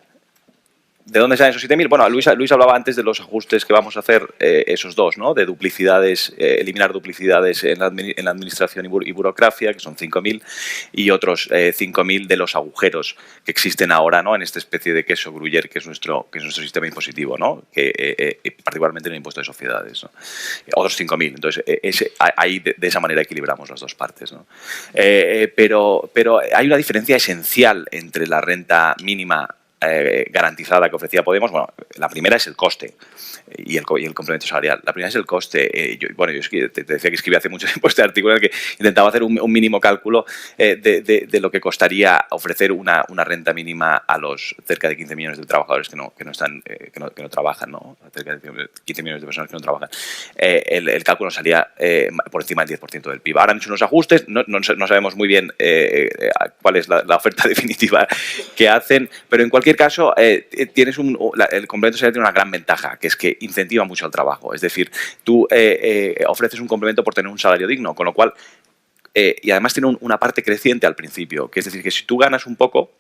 ¿De dónde salen esos 7.000? Bueno, Luis hablaba antes de los ajustes que vamos a hacer, esos dos, ¿no? De duplicidades, eliminar duplicidades en la administración y burocracia, que son 5.000, y otros 5.000 de los agujeros que existen ahora, ¿no? En esta especie de queso Gruyère, que es nuestro sistema impositivo, ¿no? Que, particularmente en el impuesto de sociedades, ¿no? Otros 5.000. Entonces, ahí de esa manera equilibramos las dos partes, ¿no? Pero hay una diferencia esencial entre la renta mínima garantizada que ofrecía Podemos. Bueno, la primera es el coste y el complemento salarial. La primera es el coste. Yo te decía que escribí hace mucho tiempo este artículo en el que intentaba hacer un mínimo cálculo de lo que costaría ofrecer una renta mínima a los cerca de 15 millones de trabajadores que no trabajan, ¿no? Cerca de 15 millones de personas que no trabajan. El cálculo salía por encima del 10% del PIB. Ahora han hecho unos ajustes, no sabemos muy bien cuál es la oferta definitiva que hacen, pero en cualquier caso, tienes el complemento salarial tiene una gran ventaja, que es que incentiva mucho el trabajo. Es decir, tú ofreces un complemento por tener un salario digno, con lo cual, y además tiene una parte creciente al principio, que es decir, que si tú ganas un poco,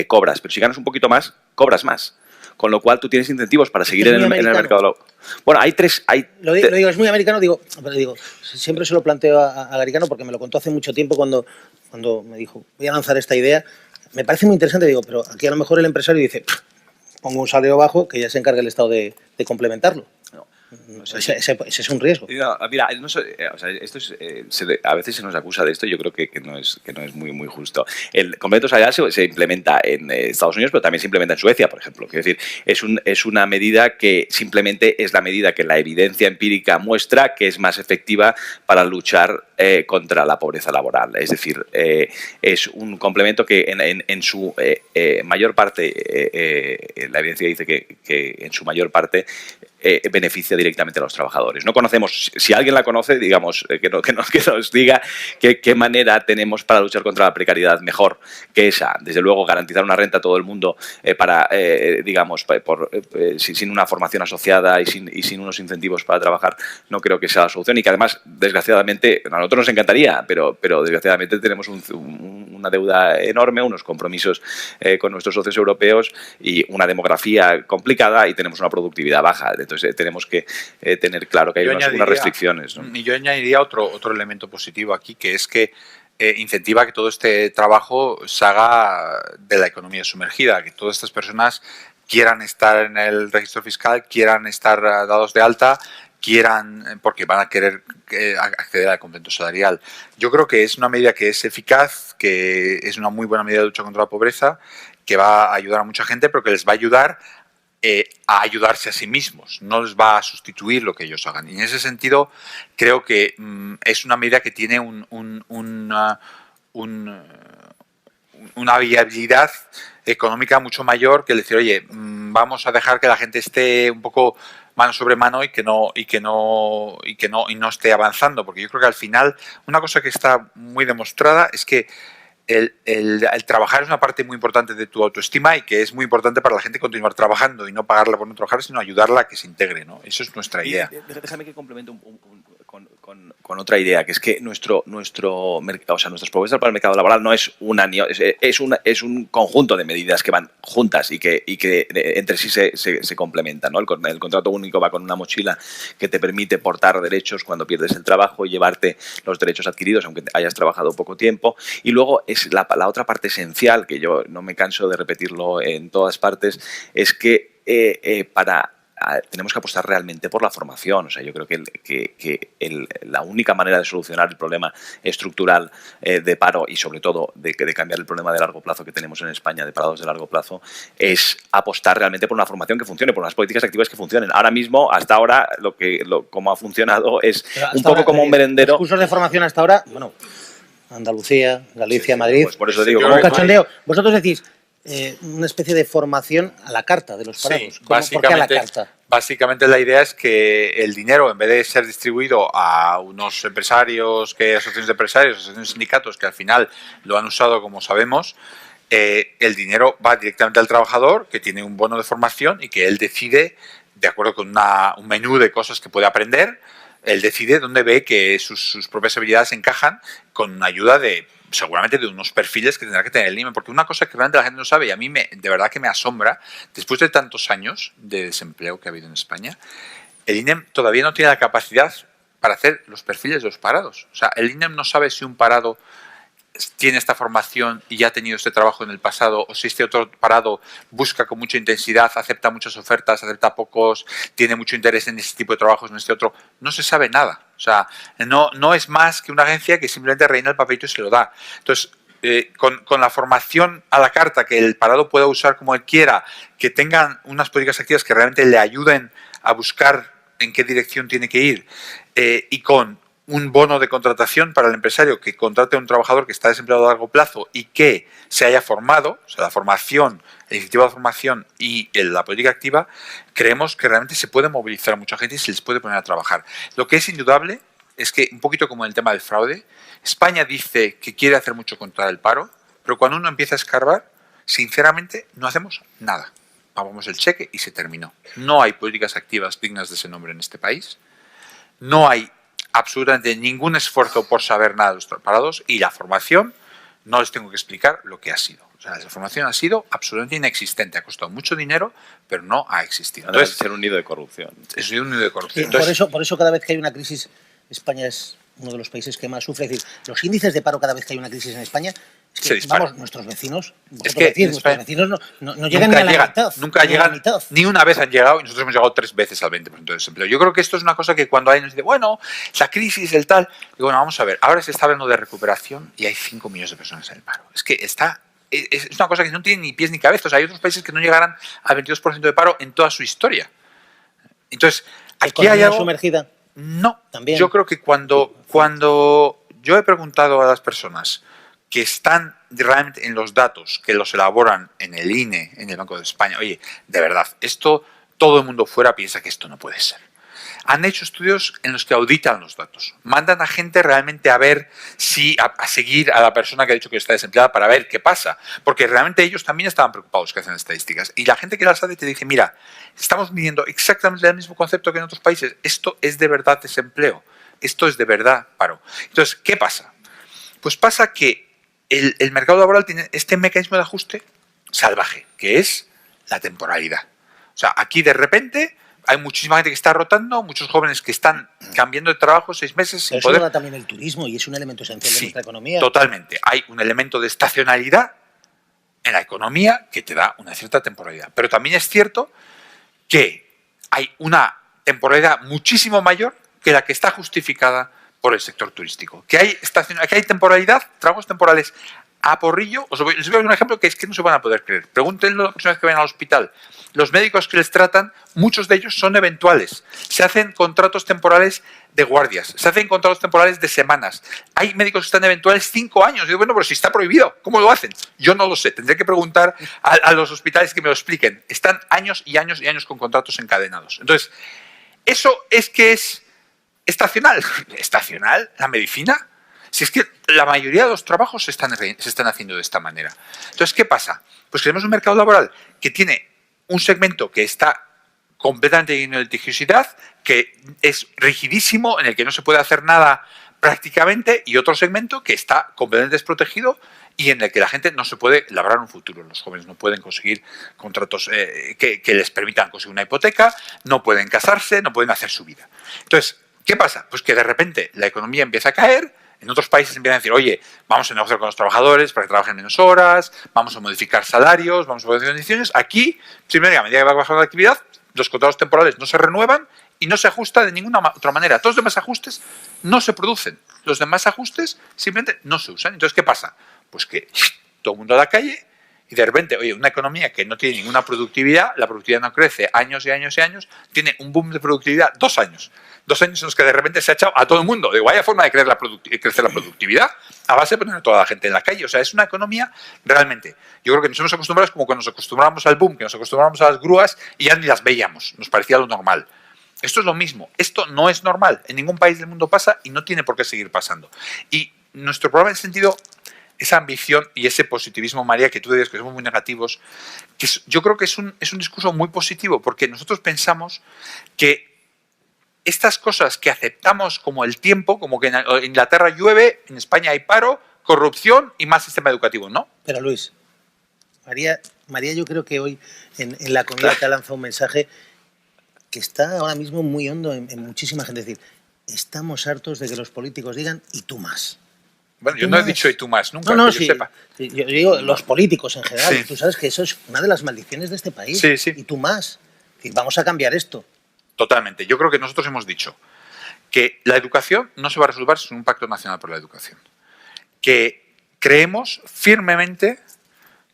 cobras, pero si ganas un poquito más, cobras más. Con lo cual tú tienes incentivos para seguir en el mercado. Bueno, hay tres... Lo digo, es muy americano, siempre se lo planteo a Garicano porque me lo contó hace mucho tiempo cuando me dijo, voy a lanzar esta idea. Me parece muy interesante, pero aquí a lo mejor el empresario dice, pongo un salario bajo que ya se encargue el Estado de complementarlo. No sé, ese es un riesgo. Mira, esto a veces se nos acusa de esto y yo creo que no es muy justo. El complemento salarial se implementa en Estados Unidos, pero también se implementa en Suecia, por ejemplo. Quiero decir, es una medida que simplemente es la medida que la evidencia empírica muestra que es más efectiva para luchar contra la pobreza laboral. Es decir, es un complemento que en su mayor parte, la evidencia dice que en su mayor parte beneficia directamente a los trabajadores. No conocemos, si alguien la conoce, digamos, que nos diga qué manera tenemos para luchar contra la precariedad mejor que esa. Desde luego, garantizar una renta a todo el mundo sin una formación asociada y sin unos incentivos para trabajar, no creo que sea la solución y que además, desgraciadamente, a nosotros nos encantaría, pero desgraciadamente tenemos una deuda enorme, unos compromisos con nuestros socios europeos y una demografía complicada y tenemos una productividad baja. Entonces tenemos que tener claro que hay unas restricciones, ¿no? Y yo añadiría otro elemento positivo aquí, que es que incentiva que todo este trabajo se haga de la economía sumergida, que todas estas personas quieran estar en el registro fiscal, quieran estar dados de alta, porque van a querer acceder al complemento salarial. Yo creo que es una medida que es eficaz, que es una muy buena medida de lucha contra la pobreza, que va a ayudar a mucha gente, pero que les va a ayudar a ayudarse a sí mismos, no les va a sustituir lo que ellos hagan. Y en ese sentido, creo que es una medida que tiene una viabilidad económica mucho mayor que el decir, oye, vamos a dejar que la gente esté un poco mano sobre mano y no esté avanzando, porque yo creo que al final una cosa que está muy demostrada es que el trabajar es una parte muy importante de tu autoestima y que es muy importante para la gente continuar trabajando y no pagarla por no trabajar, sino ayudarla a que se integre, ¿no? Eso es nuestra idea. Déjame que complemente con otra idea, que es que nuestras propuestas para el mercado laboral no es es un conjunto de medidas que van juntas y que entre sí se complementan, ¿no? El contrato único va con una mochila que te permite portar derechos cuando pierdes el trabajo y llevarte los derechos adquiridos aunque hayas trabajado poco tiempo. Y luego es la otra parte esencial, que yo no me canso de repetirlo en todas partes, es que tenemos que apostar realmente por la formación. O sea, yo creo que la única manera de solucionar el problema estructural de paro y sobre todo de cambiar el problema de largo plazo que tenemos en España, de parados de largo plazo, es apostar realmente por una formación que funcione, por unas políticas activas que funcionen. Ahora mismo, hasta ahora, como ha funcionado es un poco como un merendero. Los cursos de formación hasta ahora, bueno, Andalucía, Galicia, Madrid. Pues por eso digo, como un cachondeo. Vosotros decís, una especie de formación a la carta de los parados. Sí, ¿Por qué a la carta? Básicamente la idea es que el dinero, en vez de ser distribuido a unos empresarios, asociaciones de empresarios, asociaciones de sindicatos, que al final lo han usado como sabemos, el dinero va directamente al trabajador, que tiene un bono de formación y que él decide, de acuerdo con un menú de cosas que puede aprender, él decide dónde ve que sus propias habilidades encajan con ayuda seguramente de unos perfiles que tendrá que tener el INE, porque una cosa que realmente la gente no sabe, y a mí de verdad que me asombra, después de tantos años de desempleo que ha habido en España, el INEM todavía no tiene la capacidad para hacer los perfiles de los parados. O sea, el INEM no sabe si un parado tiene esta formación y ya ha tenido este trabajo en el pasado, o si este otro parado busca con mucha intensidad, acepta muchas ofertas, acepta pocos, tiene mucho interés en este tipo de trabajos, en este otro. No se sabe nada. O sea, no es más que una agencia que simplemente rellena el papelito y se lo da. Entonces, con la formación a la carta, que el parado pueda usar como él quiera, que tengan unas políticas activas que realmente le ayuden a buscar en qué dirección tiene que ir, y con un bono de contratación para el empresario que contrate a un trabajador que está desempleado a largo plazo y que se haya formado, o sea, la formación, la iniciativa de formación y la política activa, creemos que realmente se puede movilizar a mucha gente y se les puede poner a trabajar. Lo que es indudable es que, un poquito como en el tema del fraude, España dice que quiere hacer mucho contra el paro, pero cuando uno empieza a escarbar, sinceramente no hacemos nada. Pagamos el cheque y se terminó. No hay políticas activas dignas de ese nombre en este país. No hay absolutamente ningún esfuerzo por saber nada de los parados, y la formación, no les tengo que explicar lo que ha sido. O sea, la formación ha sido absolutamente inexistente, ha costado mucho dinero, pero no ha existido. Entonces, ser un nido de corrupción. Es un nido de corrupción. Sí, Entonces, por eso cada vez que hay una crisis, España es uno de los países que más sufre. Es decir, los índices de paro cada vez que hay una crisis en España, es que, vamos, nuestros vecinos, nuestros vecinos no llegan ni a la mitad. Nunca llegan, ni una vez han llegado, y nosotros hemos llegado 3 veces al 20% de desempleo. Yo creo que esto es una cosa que cuando alguien nos dice, bueno, la crisis, el tal, digo, bueno, vamos a ver, ahora se está hablando de recuperación y hay 5 millones de personas en el paro. Es que es una cosa que no tiene ni pies ni cabeza. O sea, hay otros países que no llegarán al 22% de paro en toda su historia. Entonces, aquí hay algo sumergida. No, ¿También? Yo creo que cuando yo he preguntado a las personas que están realmente en los datos, que los elaboran en el INE, en el Banco de España, oye, de verdad, esto todo el mundo fuera piensa que esto no puede ser. Han hecho estudios en los que auditan los datos. Mandan a gente realmente a ver a seguir a la persona que ha dicho que está desempleada para ver qué pasa. Porque realmente ellos también estaban preocupados que hacen estadísticas. Y la gente que las sabe te dice, mira, estamos midiendo exactamente el mismo concepto que en otros países. Esto es de verdad desempleo. Esto es de verdad paro. Entonces, ¿qué pasa? Pues pasa que el mercado laboral tiene este mecanismo de ajuste salvaje, que es la temporalidad. O sea, aquí de repente hay muchísima gente que está rotando, muchos jóvenes que están cambiando de trabajo 6 meses sin poder. Eso da también el turismo y es un elemento esencial de nuestra economía. Totalmente. Hay un elemento de estacionalidad en la economía que te da una cierta temporalidad. Pero también es cierto que hay una temporalidad muchísimo mayor que la que está justificada por el sector turístico. Que hay temporalidad, trabajos temporales a porrillo. Les voy a dar un ejemplo que es que no se van a poder creer. Pregúntenlo la próxima vez que vayan al hospital. Los médicos que les tratan, muchos de ellos son eventuales. Se hacen contratos temporales de guardias, se hacen contratos temporales de semanas. Hay médicos que están eventuales 5 años. Y digo, bueno, pero si está prohibido, ¿cómo lo hacen? Yo no lo sé. Tendré que preguntar a los hospitales que me lo expliquen. Están años y años y años con contratos encadenados. Entonces, eso es que es estacional. ¿Estacional? ¿La medicina? Si es que la mayoría de los trabajos se están haciendo de esta manera. Entonces, ¿qué pasa? Pues tenemos un mercado laboral que tiene un segmento que está completamente lleno de litigiosidad, que es rigidísimo, en el que no se puede hacer nada prácticamente, y otro segmento que está completamente desprotegido y en el que la gente no se puede labrar un futuro. Los jóvenes no pueden conseguir contratos que les permitan conseguir una hipoteca, no pueden casarse, no pueden hacer su vida. Entonces, ¿qué pasa? Pues que de repente la economía empieza a caer. En otros países empiezan a decir, oye, vamos a negociar con los trabajadores para que trabajen menos horas, vamos a modificar salarios, vamos a modificar condiciones. Aquí, simplemente a medida que va bajando la actividad, los contratos temporales no se renuevan y no se ajusta de ninguna otra manera. Todos los demás ajustes no se producen. Los demás ajustes simplemente no se usan. Entonces, ¿qué pasa? Pues que todo el mundo a la calle y Y de repente, oye, una economía que no tiene ninguna productividad, la productividad no crece años y años y años, tiene un boom de productividad 2 años. 2 años en los que de repente se ha echado a todo el mundo. Digo, vaya forma de crecer la productividad a base de poner a toda la gente en la calle. O sea, es una economía realmente. Yo creo que nos hemos acostumbrado, como cuando nos acostumbramos al boom, que nos acostumbramos a las grúas y ya ni las veíamos. Nos parecía lo normal. Esto es lo mismo. Esto no es normal. En ningún país del mundo pasa y no tiene por qué seguir pasando. Y nuestro problema en ese sentido, esa ambición y ese positivismo, María, que tú dices que somos muy negativos, yo creo que es un discurso muy positivo, porque nosotros pensamos que estas cosas que aceptamos como el tiempo, como que en Inglaterra llueve, en España hay paro, corrupción y más sistema educativo, ¿no? Pero Luis, María yo creo que hoy en la comida te ha lanzado un mensaje que está ahora mismo muy hondo en muchísima gente. Es decir, estamos hartos de que los políticos digan "y tú más". Bueno, yo no he dicho "y tú más" nunca, No, que sí, yo sepa. Sí, yo digo los políticos en general. Sí. Tú sabes que eso es una de las maldiciones de este país. Sí, sí. Y tú más. Es decir, vamos a cambiar esto. Totalmente. Yo creo que nosotros hemos dicho que la educación no se va a resolver sin un pacto nacional por la educación. Que creemos firmemente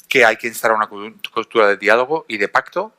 que hay que instalar una cultura de diálogo y de pacto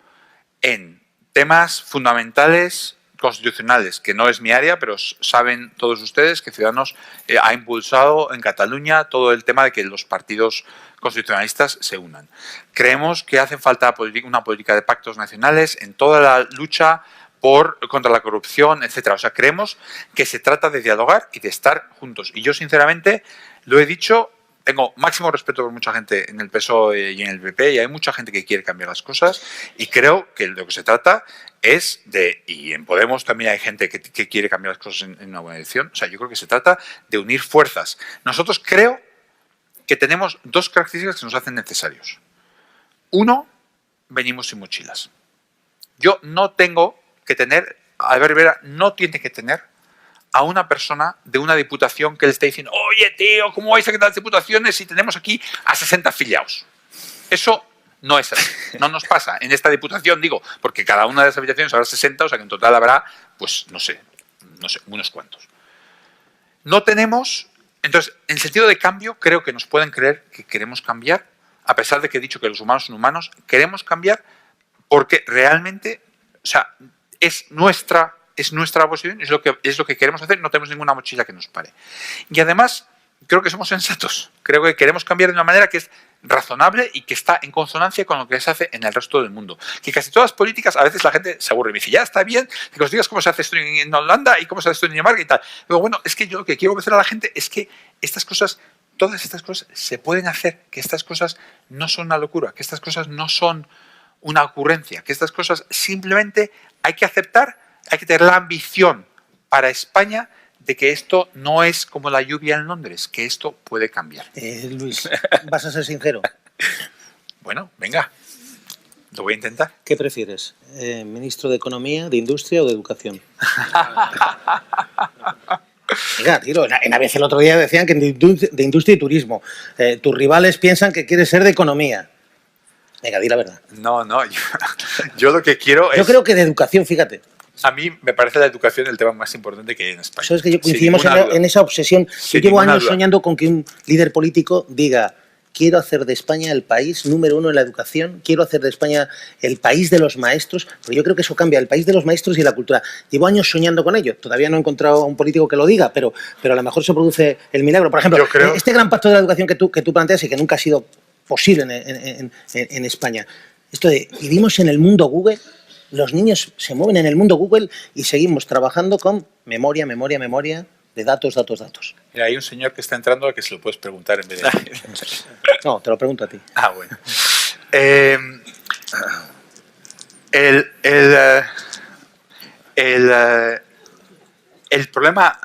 en temas fundamentales constitucionales, que no es mi área, pero saben todos ustedes que Ciudadanos ha impulsado en Cataluña todo el tema de que los partidos constitucionalistas se unan. Creemos que hace falta una política de pactos nacionales en toda la lucha contra la corrupción, etcétera. O sea, creemos que se trata de dialogar y de estar juntos. Y yo, sinceramente, lo he dicho, tengo máximo respeto por mucha gente en el PSOE y en el PP, y hay mucha gente que quiere cambiar las cosas, y creo que lo que se trata es de, y en Podemos también hay gente que quiere cambiar las cosas en una buena dirección, o sea, yo creo que se trata de unir fuerzas. Nosotros creo que tenemos 2 características que nos hacen necesarios. Uno, venimos sin mochilas. Yo no tengo que tener, Albert Rivera no tiene que tener a una persona de una diputación que le esté diciendo "oye, tío, ¿cómo vais a quitar las diputaciones si tenemos aquí a 60 afiliados?". Eso no es así. No nos pasa en esta diputación, digo, porque cada una de las habitaciones habrá 60, o sea que en total habrá, pues, no sé, unos cuantos. No tenemos, entonces, en sentido de cambio, creo que nos pueden creer que queremos cambiar, a pesar de que he dicho que los humanos son humanos, queremos cambiar porque realmente, o sea, es nuestra posición, es lo que queremos hacer, no tenemos ninguna mochila que nos pare. Y además, creo que somos sensatos, creo que queremos cambiar de una manera que es razonable y que está en consonancia con lo que se hace en el resto del mundo. Que casi todas las políticas, a veces la gente se aburre y me dice, ya está bien, que os digas cómo se hace esto en Holanda y cómo se hace esto en Dinamarca y tal. Pero bueno, es que yo lo que quiero ofrecer a la gente es que estas cosas, todas estas cosas se pueden hacer, que estas cosas no son una locura, que estas cosas no son una ocurrencia, que estas cosas simplemente hay que aceptar. Hay que tener la ambición para España de que esto no es como la lluvia en Londres, que esto puede cambiar. Luis, ¿vas a ser sincero? Bueno, venga, lo voy a intentar. ¿Qué prefieres? ¿Ministro de Economía, de Industria o de Educación? Venga, tiro, en ABC el otro día decían que de Industria y Turismo. Tus rivales piensan que quieres ser de Economía. Venga, di la verdad. No, yo lo que quiero es... Yo creo que de Educación, fíjate. A mí me parece la educación el tema más importante que hay en España. Sabes que coincidimos en esa obsesión. Yo llevo años soñando con que un líder político diga: quiero hacer de España el país número 1 en la educación, quiero hacer de España el país de los maestros, porque yo creo que eso cambia, el país de los maestros y la cultura. Llevo años soñando con ello. Todavía no he encontrado a un político que lo diga, pero a lo mejor se produce el milagro. Por ejemplo, este gran pacto de la educación que tú planteas y que nunca ha sido posible en España. Esto de vivimos en el mundo Google. Los niños se mueven en el mundo Google y seguimos trabajando con memoria de datos. Mira, hay un señor que está entrando al que se lo puedes preguntar en vez de... No, te lo pregunto a ti. Ah, bueno. El problema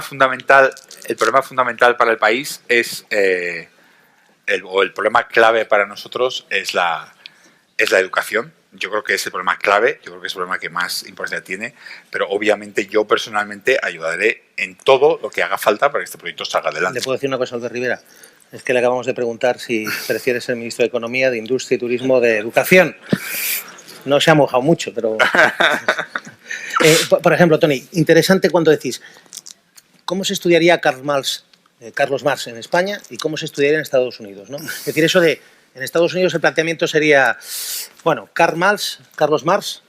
fundamental para el país es el problema clave para nosotros es la educación. Yo creo que es el problema clave, yo creo que es el problema que más importancia tiene, pero obviamente yo personalmente ayudaré en todo lo que haga falta para que este proyecto salga adelante. ¿Le puedo decir una cosa a Albert Rivera? Es que le acabamos de preguntar si prefiere ser ministro de Economía, de Industria y Turismo o de Educación. No se ha mojado mucho, pero... por ejemplo, Tony, interesante cuando decís, ¿cómo se estudiaría Carlos Marx en España y cómo se estudiaría en Estados Unidos, ¿no? Es decir, eso de En Estados Unidos el planteamiento sería, bueno, Carlos Marx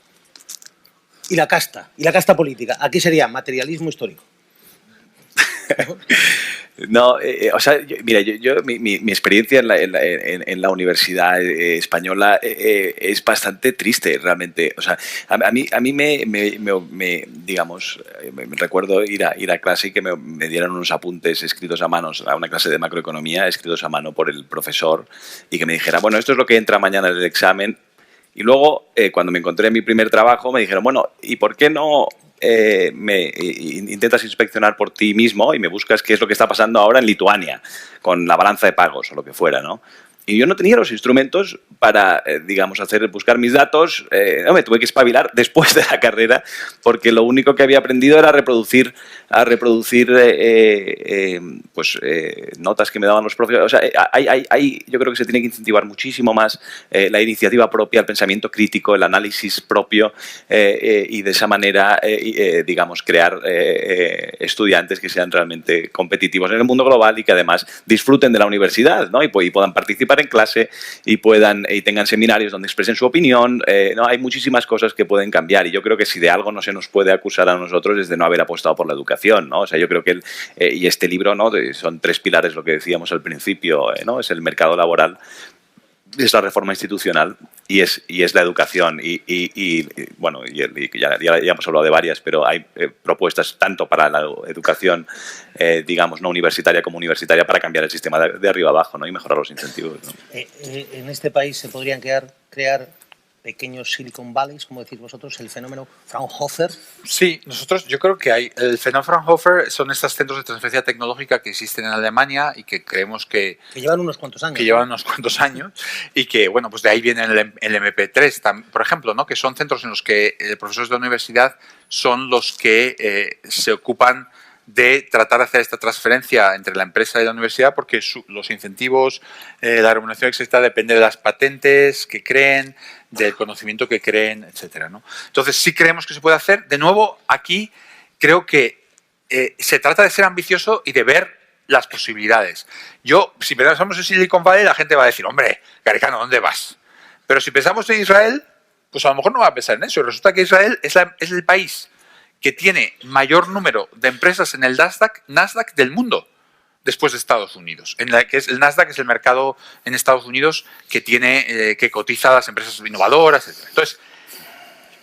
y la casta política. Aquí sería materialismo histórico. No, o sea, mi experiencia en la universidad española es bastante triste, realmente. O sea, a mí digamos, me recuerdo ir a clase y que me dieran unos apuntes escritos a mano, a una clase de macroeconomía, escritos a mano por el profesor, y que me dijera, bueno, esto es lo que entra mañana en el examen. Y luego, cuando me encontré en mi primer trabajo, me dijeron, bueno, ¿y por qué no intentas inspeccionar por ti mismo y me buscas qué es lo que está pasando ahora en Lituania con la balanza de pagos o lo que fuera, ¿no? Y yo no tenía los instrumentos para, digamos, buscar mis datos. No, me tuve que espabilar después de la carrera porque lo único que había aprendido era a reproducir notas que me daban los profesores. O sea, yo creo que se tiene que incentivar muchísimo más la iniciativa propia, el pensamiento crítico, el análisis propio y de esa manera, digamos, crear estudiantes que sean realmente competitivos en el mundo global y que además disfruten de la universidad, ¿no? Y puedan participar en clase y tengan seminarios donde expresen su opinión. No, hay muchísimas cosas que pueden cambiar y yo creo que si de algo no se nos puede acusar a nosotros es de no haber apostado por la educación, ¿no? O sea, yo creo que y este libro, ¿no? Son 3 pilares, lo que decíamos al principio, ¿no? Es el mercado laboral, es la reforma institucional y es la educación bueno, ya hemos hablado de varias, pero hay propuestas tanto para la educación, digamos, no universitaria como universitaria para cambiar el sistema de arriba abajo, ¿no? Y mejorar los incentivos, ¿no? En este país se podrían crear pequeños Silicon Valleys, como decís vosotros, el fenómeno Fraunhofer. Sí, yo creo que el fenómeno Fraunhofer son estos centros de transferencia tecnológica que existen en Alemania y que creemos que llevan unos cuantos años. Que llevan unos cuantos años y que, bueno, pues de ahí viene el MP3, por ejemplo, ¿no? Que son centros en los que profesores de la universidad son los que se ocupan de tratar de hacer esta transferencia entre la empresa y la universidad porque los incentivos, la remuneración, etcétera, depende de las patentes que creen, del conocimiento que creen, etcétera, ¿no? Entonces, sí creemos que se puede hacer. De nuevo, aquí creo que se trata de ser ambicioso y de ver las posibilidades. Si pensamos en Silicon Valley, la gente va a decir, hombre, Garicano, ¿dónde vas? Pero si pensamos en Israel, pues a lo mejor no va a pensar en eso. Y resulta que Israel es el país que tiene mayor número de empresas en el Nasdaq del mundo, después de Estados Unidos. El Nasdaq es el mercado en Estados Unidos que cotiza a las empresas innovadoras, etc. Entonces,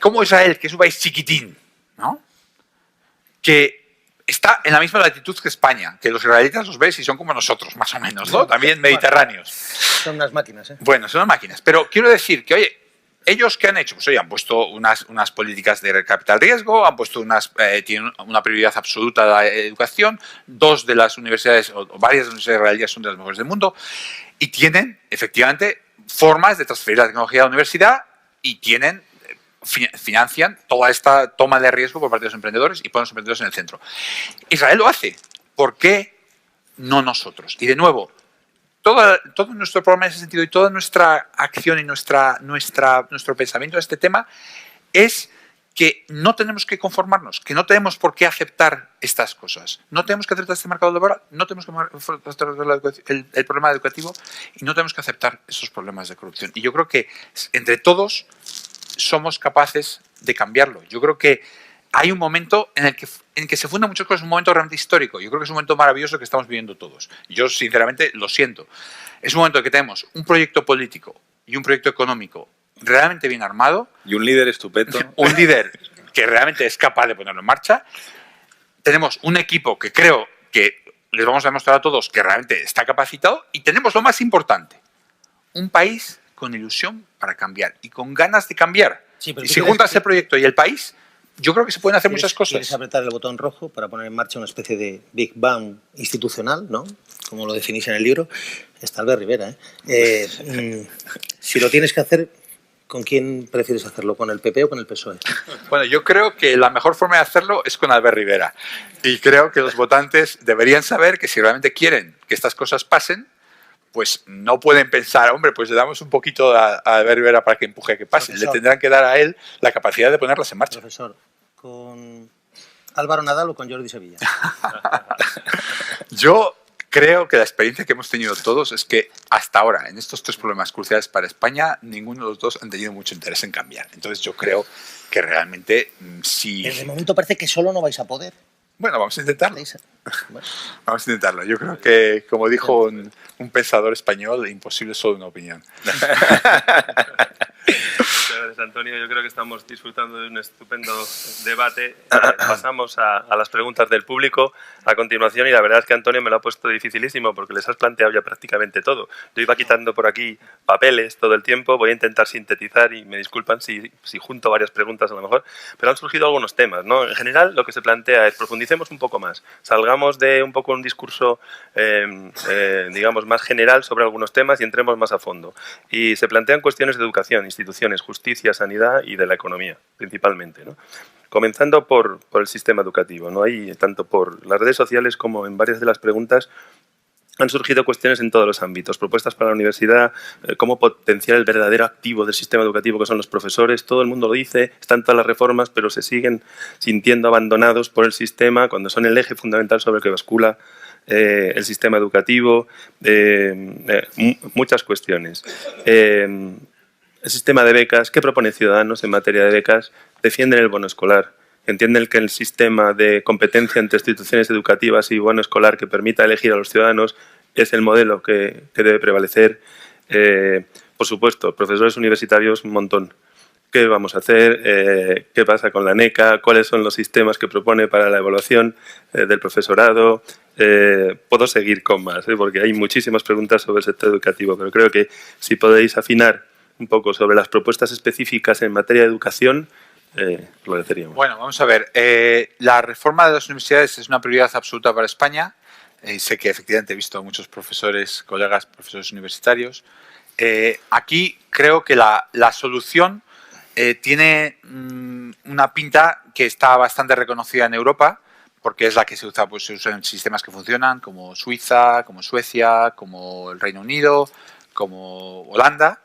como Israel, que es un país chiquitín, ¿no? Que está en la misma latitud que España, que los israelitas los ves y son como nosotros, más o menos, ¿no? También mediterráneos. Son unas máquinas, ¿eh? Bueno, son unas máquinas. Pero quiero decir que, oye, ¿ellos qué han hecho? Pues oye, han puesto unas políticas de capital riesgo, han puesto tienen una prioridad absoluta de la educación, 2 de las universidades, o varias de las universidades israelíes son de las mejores del mundo, y tienen, efectivamente, formas de transferir la tecnología a la universidad y financian toda esta toma de riesgo por parte de los emprendedores y ponen a los emprendedores en el centro. Israel lo hace. ¿Por qué no nosotros? Y de nuevo, todo nuestro programa en ese sentido y toda nuestra acción y nuestro pensamiento de este tema es que no tenemos que conformarnos, que no tenemos por qué aceptar estas cosas. No tenemos que aceptar este mercado laboral, no tenemos que aceptar el problema educativo y no tenemos que aceptar esos problemas de corrupción. Y yo creo que entre todos somos capaces de cambiarlo. Yo creo que hay un momento en el que se fundan muchas cosas, un momento realmente histórico. Yo creo que es un momento maravilloso que estamos viviendo todos. Yo, sinceramente, lo siento. Es un momento en que tenemos un proyecto político y un proyecto económico realmente bien armado. Y un líder estupendo. Un líder que realmente es capaz de ponerlo en marcha. Tenemos un equipo que creo que les vamos a demostrar a todos que realmente está capacitado. Y tenemos lo más importante, un país con ilusión para cambiar y con ganas de cambiar. Sí, y si juntas el proyecto y el país, yo creo que se pueden hacer muchas cosas. Quieres apretar el botón rojo para poner en marcha una especie de Big Bang institucional, ¿no? Como lo definís en el libro. Está Albert Rivera, ¿eh? Si lo tienes que hacer, ¿con quién prefieres hacerlo? ¿Con el PP o con el PSOE? Bueno, yo creo que la mejor forma de hacerlo es con Albert Rivera. Y creo que los votantes deberían saber que si realmente quieren que estas cosas pasen, pues no pueden pensar, hombre, pues le damos un poquito a Albert Rivera para que empuje a que pase. Profesor, le tendrán que dar a él la capacidad de ponerlas en marcha. Profesor, ¿con Álvaro Nadal o con Jordi Sevilla? Yo Creo que la experiencia que hemos tenido todos es que hasta ahora, en estos 3 problemas cruciales para España, ninguno de los dos han tenido mucho interés en cambiar. Entonces yo creo que realmente sí... De momento parece que solo no vais a poder. Bueno, vamos a intentarlo. Bueno. Vamos a intentarlo. Yo creo que, como dijo un pensador español, imposible es solo una opinión. Gracias, Antonio. Yo creo que estamos disfrutando de un estupendo debate. Pasamos a las preguntas del público a continuación y la verdad es que Antonio me lo ha puesto dificilísimo porque les has planteado ya prácticamente todo. Yo iba quitando por aquí papeles todo el tiempo, voy a intentar sintetizar y me disculpan si junto varias preguntas a lo mejor, pero han surgido algunos temas, ¿no? En general lo que se plantea es profundicemos un poco más, salgamos de un poco un discurso digamos más general sobre algunos temas y entremos más a fondo. Y se plantean cuestiones de educación, instituciones, justicia, sanidad y de la economía, principalmente, ¿no? Comenzando por el sistema educativo, ¿no? Ahí, tanto por las redes sociales como en varias de las preguntas han surgido cuestiones en todos los ámbitos, propuestas para la universidad, cómo potenciar el verdadero activo del sistema educativo que son los profesores. Todo el mundo lo dice, están todas las reformas, pero se siguen sintiendo abandonados por el sistema cuando son el eje fundamental sobre el que bascula el sistema educativo, muchas cuestiones. El sistema de becas, ¿qué propone Ciudadanos en materia de becas? Defienden el bono escolar, entienden que el sistema de competencia entre instituciones educativas y bono escolar que permita elegir a los ciudadanos es el modelo que debe prevalecer. Por supuesto, profesores universitarios, un montón. ¿Qué vamos a hacer? ¿Qué pasa con la NECA? ¿Cuáles son los sistemas que propone para la evaluación del profesorado? Puedo seguir con más, porque hay muchísimas preguntas sobre el sector educativo, pero creo que si podéis afinar un poco sobre las propuestas específicas en materia de educación, lo agradeceríamos. Bueno, vamos a ver. La reforma de las universidades es una prioridad absoluta para España. Sé que efectivamente he visto a muchos profesores, colegas, profesores universitarios. Aquí creo que la solución tiene una pinta que está bastante reconocida en Europa, porque es la que se usa, pues se usa en sistemas que funcionan, como Suiza, como Suecia, como el Reino Unido, como Holanda,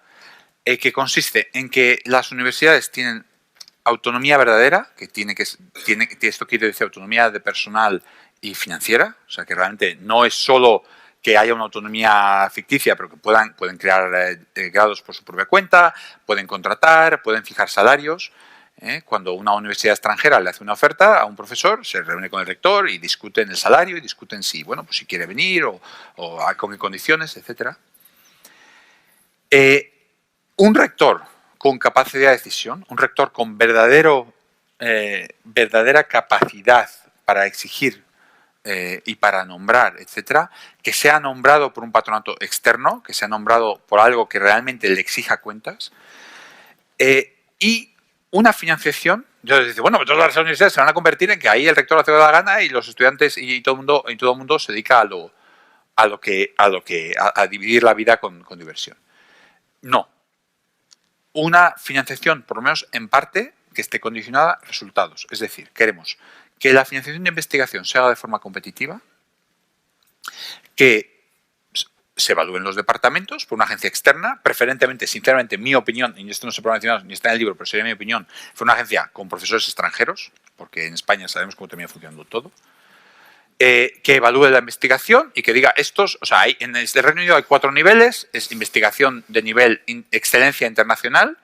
que consiste en que las universidades tienen autonomía verdadera, esto quiere decir autonomía de personal y financiera, o sea que realmente no es solo que haya una autonomía ficticia, pero que pueden crear grados por su propia cuenta, pueden contratar, pueden fijar salarios. Cuando una universidad extranjera le hace una oferta a un profesor, se reúne con el rector y discuten el salario y discuten si quiere venir o con qué condiciones, etc. Un rector con capacidad de decisión, un rector con verdadera capacidad para exigir y para nombrar, etcétera, que sea nombrado por un patronato externo, que sea nombrado por algo que realmente le exija cuentas, y una financiación. Entonces dice, bueno, pues todas las universidades se van a convertir en que ahí el rector hace lo que da la gana y los estudiantes y todo el mundo se dedica a dividir la vida con diversión. No. Una financiación, por lo menos en parte, que esté condicionada a resultados. Es decir, queremos que la financiación de investigación se haga de forma competitiva, que se evalúen los departamentos por una agencia externa, preferentemente, sinceramente, mi opinión, y esto no se puede mencionar ni está en el libro, pero sería mi opinión, fue una agencia con profesores extranjeros, porque en España sabemos cómo termina funcionando todo, que evalúe la investigación y que diga en el Reino Unido hay 4 niveles, es investigación de nivel excelencia internacional,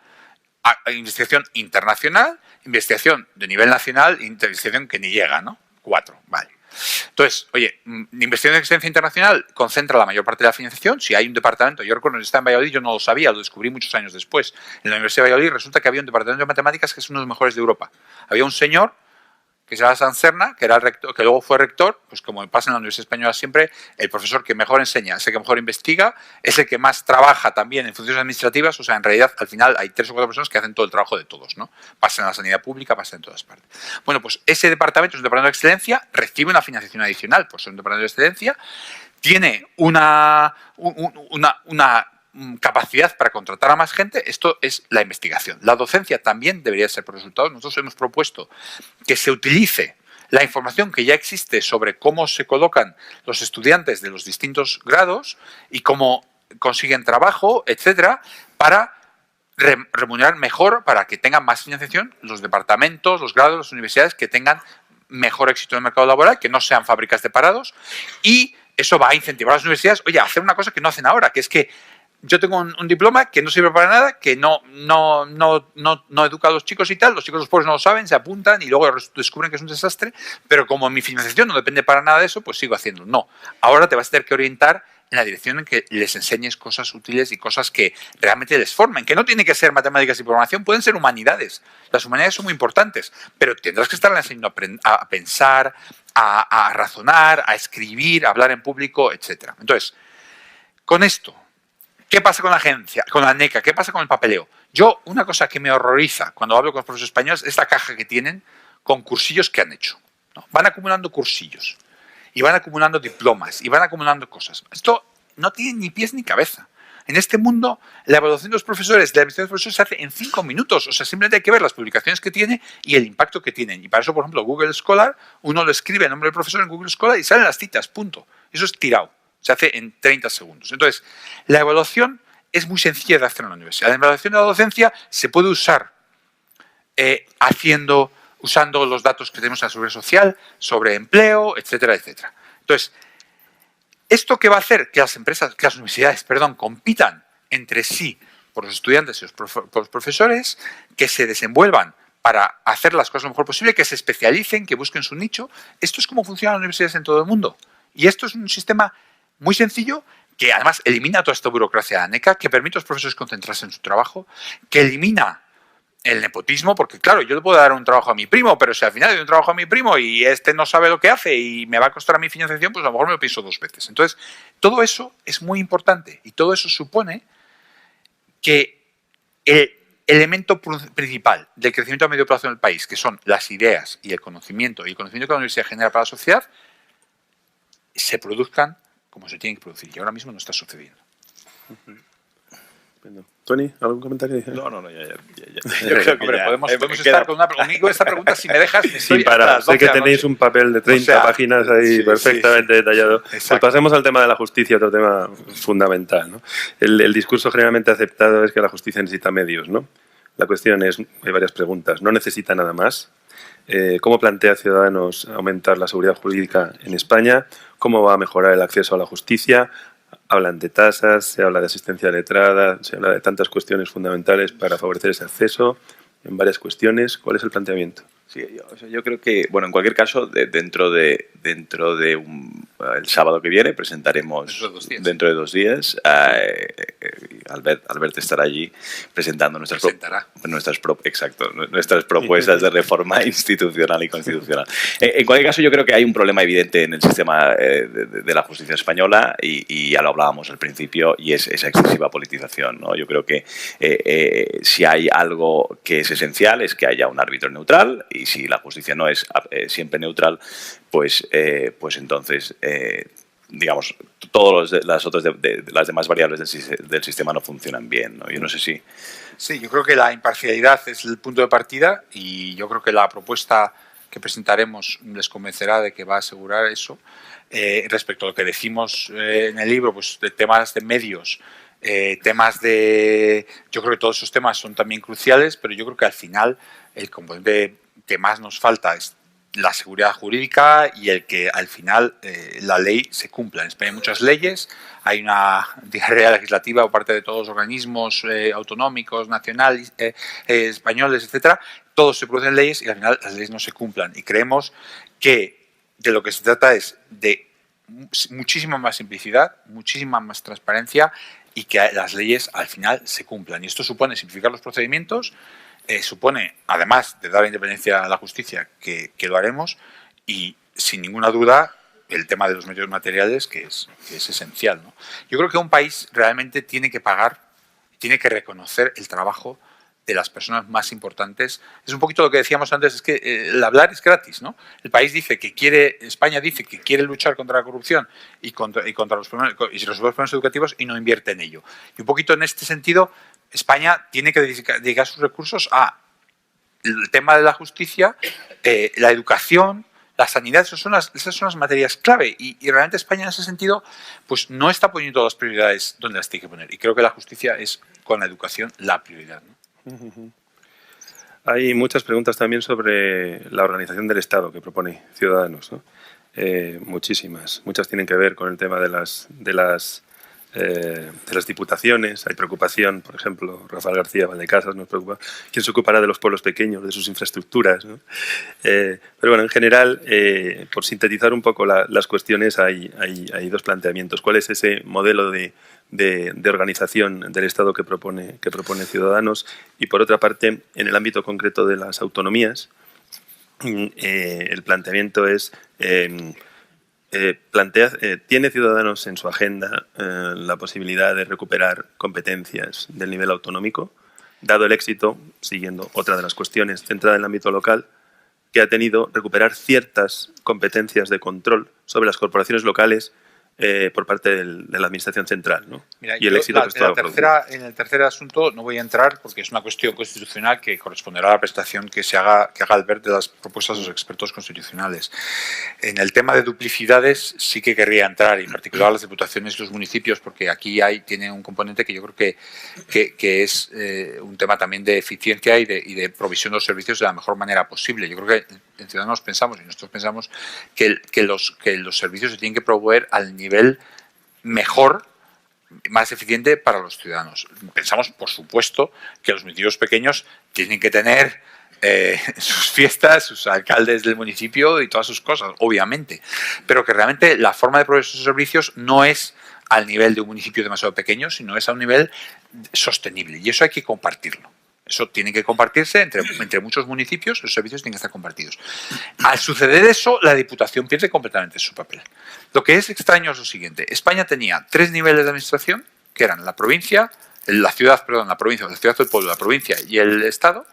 investigación internacional, investigación de nivel nacional e investigación que ni llega, ¿no? 4, vale. Entonces, oye, investigación de excelencia internacional concentra la mayor parte de la financiación. Si hay un departamento, yo recuerdo que está en Valladolid, yo no lo sabía, lo descubrí muchos años después. En la Universidad de Valladolid resulta que había un departamento de matemáticas que es uno de los mejores de Europa. Había un señor que se llama Sancerna, que era el rector, que luego fue rector, pues como pasa en la Universidad Española siempre, el profesor que mejor enseña, es el que mejor investiga, es el que más trabaja también en funciones administrativas, o sea, en realidad al final hay 3 o 4 personas que hacen todo el trabajo de todos, ¿no? Pasa en la sanidad pública, pasa en todas partes. Bueno, pues ese departamento es un departamento de excelencia, recibe una financiación adicional por ser un departamento de excelencia, tiene una capacidad para contratar a más gente. Esto es la investigación. La docencia también debería ser por resultados. Nosotros hemos propuesto que se utilice la información que ya existe sobre cómo se colocan los estudiantes de los distintos grados y cómo consiguen trabajo, etcétera, para remunerar mejor, para que tengan más financiación los departamentos, los grados, las universidades que tengan mejor éxito en el mercado laboral, que no sean fábricas de parados y eso va a incentivar a las universidades, oye, a hacer una cosa que no hacen ahora, que es que yo tengo un diploma que no sirve para nada, que no educa a los chicos y tal, los chicos los pobres no lo saben, se apuntan y luego descubren que es un desastre, pero como mi financiación no depende para nada de eso, pues sigo haciendo. No, ahora te vas a tener que orientar en la dirección en que les enseñes cosas útiles y cosas que realmente les formen, que no tiene que ser matemáticas y programación, pueden ser humanidades. Las humanidades son muy importantes, pero tendrás que estarles enseñando a pensar, a razonar, a escribir, a hablar en público, etc. Entonces, con esto, ¿qué pasa con la agencia, con la NECA? ¿Qué pasa con el papeleo? Yo, una cosa que me horroriza cuando hablo con los profesores españoles es la caja que tienen con cursillos que han hecho, ¿no? Van acumulando cursillos y van acumulando diplomas y van acumulando cosas. Esto no tiene ni pies ni cabeza. En este mundo, la evaluación de los profesores, de la administración de los profesores se hace en 5 minutos. O sea, simplemente hay que ver las publicaciones que tiene y el impacto que tienen. Y para eso, por ejemplo, Google Scholar, uno lo escribe el nombre del profesor en Google Scholar y salen las citas, punto. Eso es tirado. Se hace en 30 segundos. Entonces, la evaluación es muy sencilla de hacer en la universidad. La evaluación de la docencia se puede usar usando los datos que tenemos en la seguridad social, sobre empleo, etcétera, etcétera. Entonces, ¿esto qué va a hacer? Que las universidades, compitan entre sí por los estudiantes y por los profesores, que se desenvuelvan para hacer las cosas lo mejor posible, que se especialicen, que busquen su nicho. Esto es como funcionan las universidades en todo el mundo. Y esto es un sistema muy sencillo que además elimina toda esta burocracia de ANECA, que permite a los profesores concentrarse en su trabajo, que elimina el nepotismo, porque claro, yo le puedo dar un trabajo a mi primo, pero si al final le doy un trabajo a mi primo y este no sabe lo que hace y me va a costar a mi financiación, pues a lo mejor me lo pienso 2 veces. Entonces, todo eso es muy importante y todo eso supone que el elemento principal del crecimiento a medio plazo en el país, que son las ideas y el conocimiento que la universidad genera para la sociedad, se produzcan como se tienen que producir. Y ahora mismo no está sucediendo. Tony, ¿algún comentario? No, ya. Yo creo que podemos estar con esta pregunta, si me dejas. Sin parar. Sé que tenéis un papel de 30 páginas ahí perfectamente detallado. Pues pasemos al tema de la justicia, otro tema fundamental, ¿no? El discurso generalmente aceptado es que la justicia necesita medios, ¿no? La cuestión es, hay varias preguntas. ¿No necesita nada más? ¿Cómo plantea Ciudadanos aumentar la seguridad jurídica en España? ¿Cómo va a mejorar el acceso a la justicia? Hablan de tasas, se habla de asistencia letrada, se habla de tantas cuestiones fundamentales para favorecer ese acceso, en varias cuestiones. ¿Cuál es el planteamiento? Sí, yo creo que, bueno, en cualquier caso, dentro de el sábado que viene presentaremos, dentro de 2 días, Albert estará allí presentando nuestras propuestas de reforma institucional y constitucional. En cualquier caso, yo creo que hay un problema evidente en el sistema de la justicia española y ya lo hablábamos al principio, y es esa excesiva politización, ¿no? Yo creo que si hay algo que es esencial es que haya un árbitro neutral, y si la justicia no es siempre neutral, pues entonces, digamos, todas las demás variables del sistema no funcionan bien, ¿no? Yo no sé si... Sí, yo creo que la imparcialidad es el punto de partida y yo creo que la propuesta que presentaremos les convencerá de que va a asegurar eso. Respecto a lo que decimos en el libro, pues de temas de medios, yo creo que todos esos temas son también cruciales, pero yo creo que al final el componente que más nos falta es la seguridad jurídica y el que al final la ley se cumpla. En España hay muchas leyes, hay una diarrea legislativa por parte de todos los organismos autonómicos, nacionales, españoles, etcétera. Todos se producen leyes y al final las leyes no se cumplan. Y creemos que de lo que se trata es de muchísima más simplicidad, muchísima más transparencia y que las leyes al final se cumplan. Y esto supone simplificar los procedimientos, supone, además de dar independencia a la justicia, que lo haremos, y sin ninguna duda el tema de los medios materiales, que es esencial, ¿no? Yo creo que un país realmente tiene que pagar, tiene que reconocer el trabajo de las personas más importantes. Es un poquito lo que decíamos antes, es que el hablar es gratis, ¿no? El país dice que España dice que quiere luchar contra la corrupción y contra los problemas educativos y no invierte en ello. Y un poquito en este sentido, España tiene que dedicar sus recursos a el tema de la justicia, la educación, la sanidad. Esas son las materias clave y realmente España en ese sentido pues no está poniendo todas las prioridades donde las tiene que poner, y creo que la justicia es con la educación la prioridad, ¿no? Hay muchas preguntas también sobre la organización del Estado que propone Ciudadanos, ¿no? muchísimas. Muchas tienen que ver con el tema de las diputaciones. Hay preocupación, por ejemplo, Rafael García Valdecasas nos preocupa quién se ocupará de los pueblos pequeños, de sus infraestructuras, ¿no? Pero bueno, en general, por sintetizar un poco las cuestiones, hay dos planteamientos. ¿Cuál es ese modelo de organización del Estado que propone Ciudadanos? Y por otra parte, en el ámbito concreto de las autonomías, el planteamiento es... ¿tiene Ciudadanos en su agenda la posibilidad de recuperar competencias del nivel autonómico, dado el éxito, siguiendo otra de las cuestiones centrada en el ámbito local, que ha tenido recuperar ciertas competencias de control sobre las corporaciones locales por parte de la Administración Central, ¿no? Mira, y el éxito que esto ha producido. En el tercer asunto no voy a entrar porque es una cuestión constitucional que corresponderá a la prestación que haga Albert de las propuestas de los expertos constitucionales. En el tema de duplicidades sí que querría entrar, y en particular las diputaciones y los municipios, porque aquí tiene un componente que yo creo que es un tema también de eficiencia y de provisión de los servicios de la mejor manera posible. Yo creo que en Ciudadanos pensamos, y nosotros pensamos, que los servicios se tienen que proveer al nivel mejor, más eficiente para los ciudadanos. Pensamos, por supuesto, que los municipios pequeños tienen que tener sus fiestas, sus alcaldes del municipio y todas sus cosas, obviamente, pero que realmente la forma de proveer esos servicios no es al nivel de un municipio demasiado pequeño, sino es a un nivel sostenible, y eso hay que compartirlo. Eso tiene que compartirse entre muchos municipios, los servicios tienen que estar compartidos. Al suceder eso, la Diputación pierde completamente su papel. Lo que es extraño es lo siguiente. España tenía 3 niveles de administración, que eran la provincia, la ciudad del pueblo, la provincia y el Estado.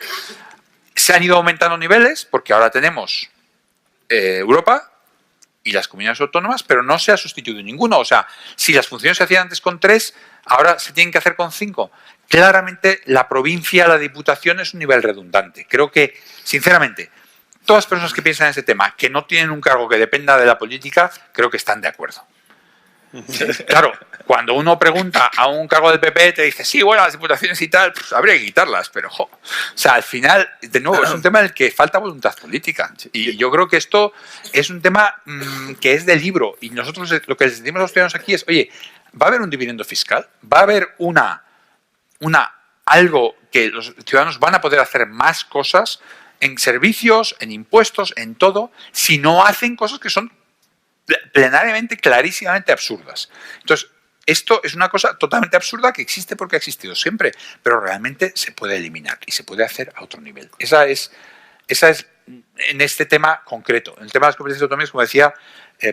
Se han ido aumentando niveles porque ahora tenemos Europa y las comunidades autónomas, pero no se ha sustituido ninguno. O sea, si las funciones se hacían antes con 3, ahora se tienen que hacer con 5. Claramente, la provincia, la diputación es un nivel redundante. Creo que, sinceramente, todas las personas que piensan en ese tema, que no tienen un cargo que dependa de la política, creo que están de acuerdo. Claro, cuando uno pregunta a un cargo del PP, te dice, sí, bueno, las diputaciones y tal, pues habría que quitarlas, pero, o sea, al final, de nuevo, es un tema en el que falta voluntad política. Y yo creo que esto es un tema que es de libro. Y nosotros lo que les decimos a los ciudadanos aquí es, oye, ¿va a haber un dividendo fiscal? ¿Va a haber algo que los ciudadanos van a poder hacer más cosas en servicios, en impuestos, en todo, si no hacen cosas que son plenariamente, clarísimamente absurdas? Entonces, esto es una cosa totalmente absurda que existe porque ha existido siempre, pero realmente se puede eliminar y se puede hacer a otro nivel. Esa es en este tema concreto. En el tema de las competencias autonómicas, como decía,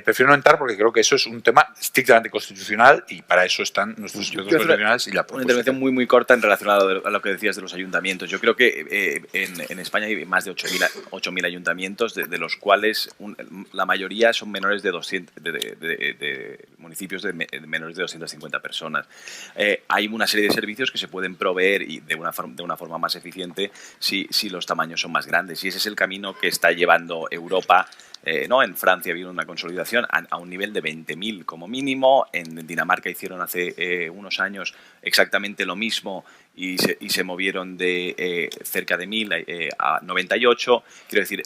prefiero no entrar porque creo que eso es un tema estrictamente constitucional y para eso están nuestros institutos constitucionales y la propuesta. Una intervención muy, muy corta en relación a lo que decías de los ayuntamientos. Yo creo que en España hay más de 8.000 ayuntamientos, de los cuales la mayoría son menores de 200, de municipios de menores de 250 personas. Hay una serie de servicios que se pueden proveer y de una forma más eficiente si los tamaños son más grandes. Y ese es el camino que está llevando Europa. ¿No? En Francia ha habido una consolidación a un nivel de 20.000 como mínimo. En Dinamarca hicieron hace unos años exactamente lo mismo y se movieron de cerca de 1.000 a 98. Quiero decir,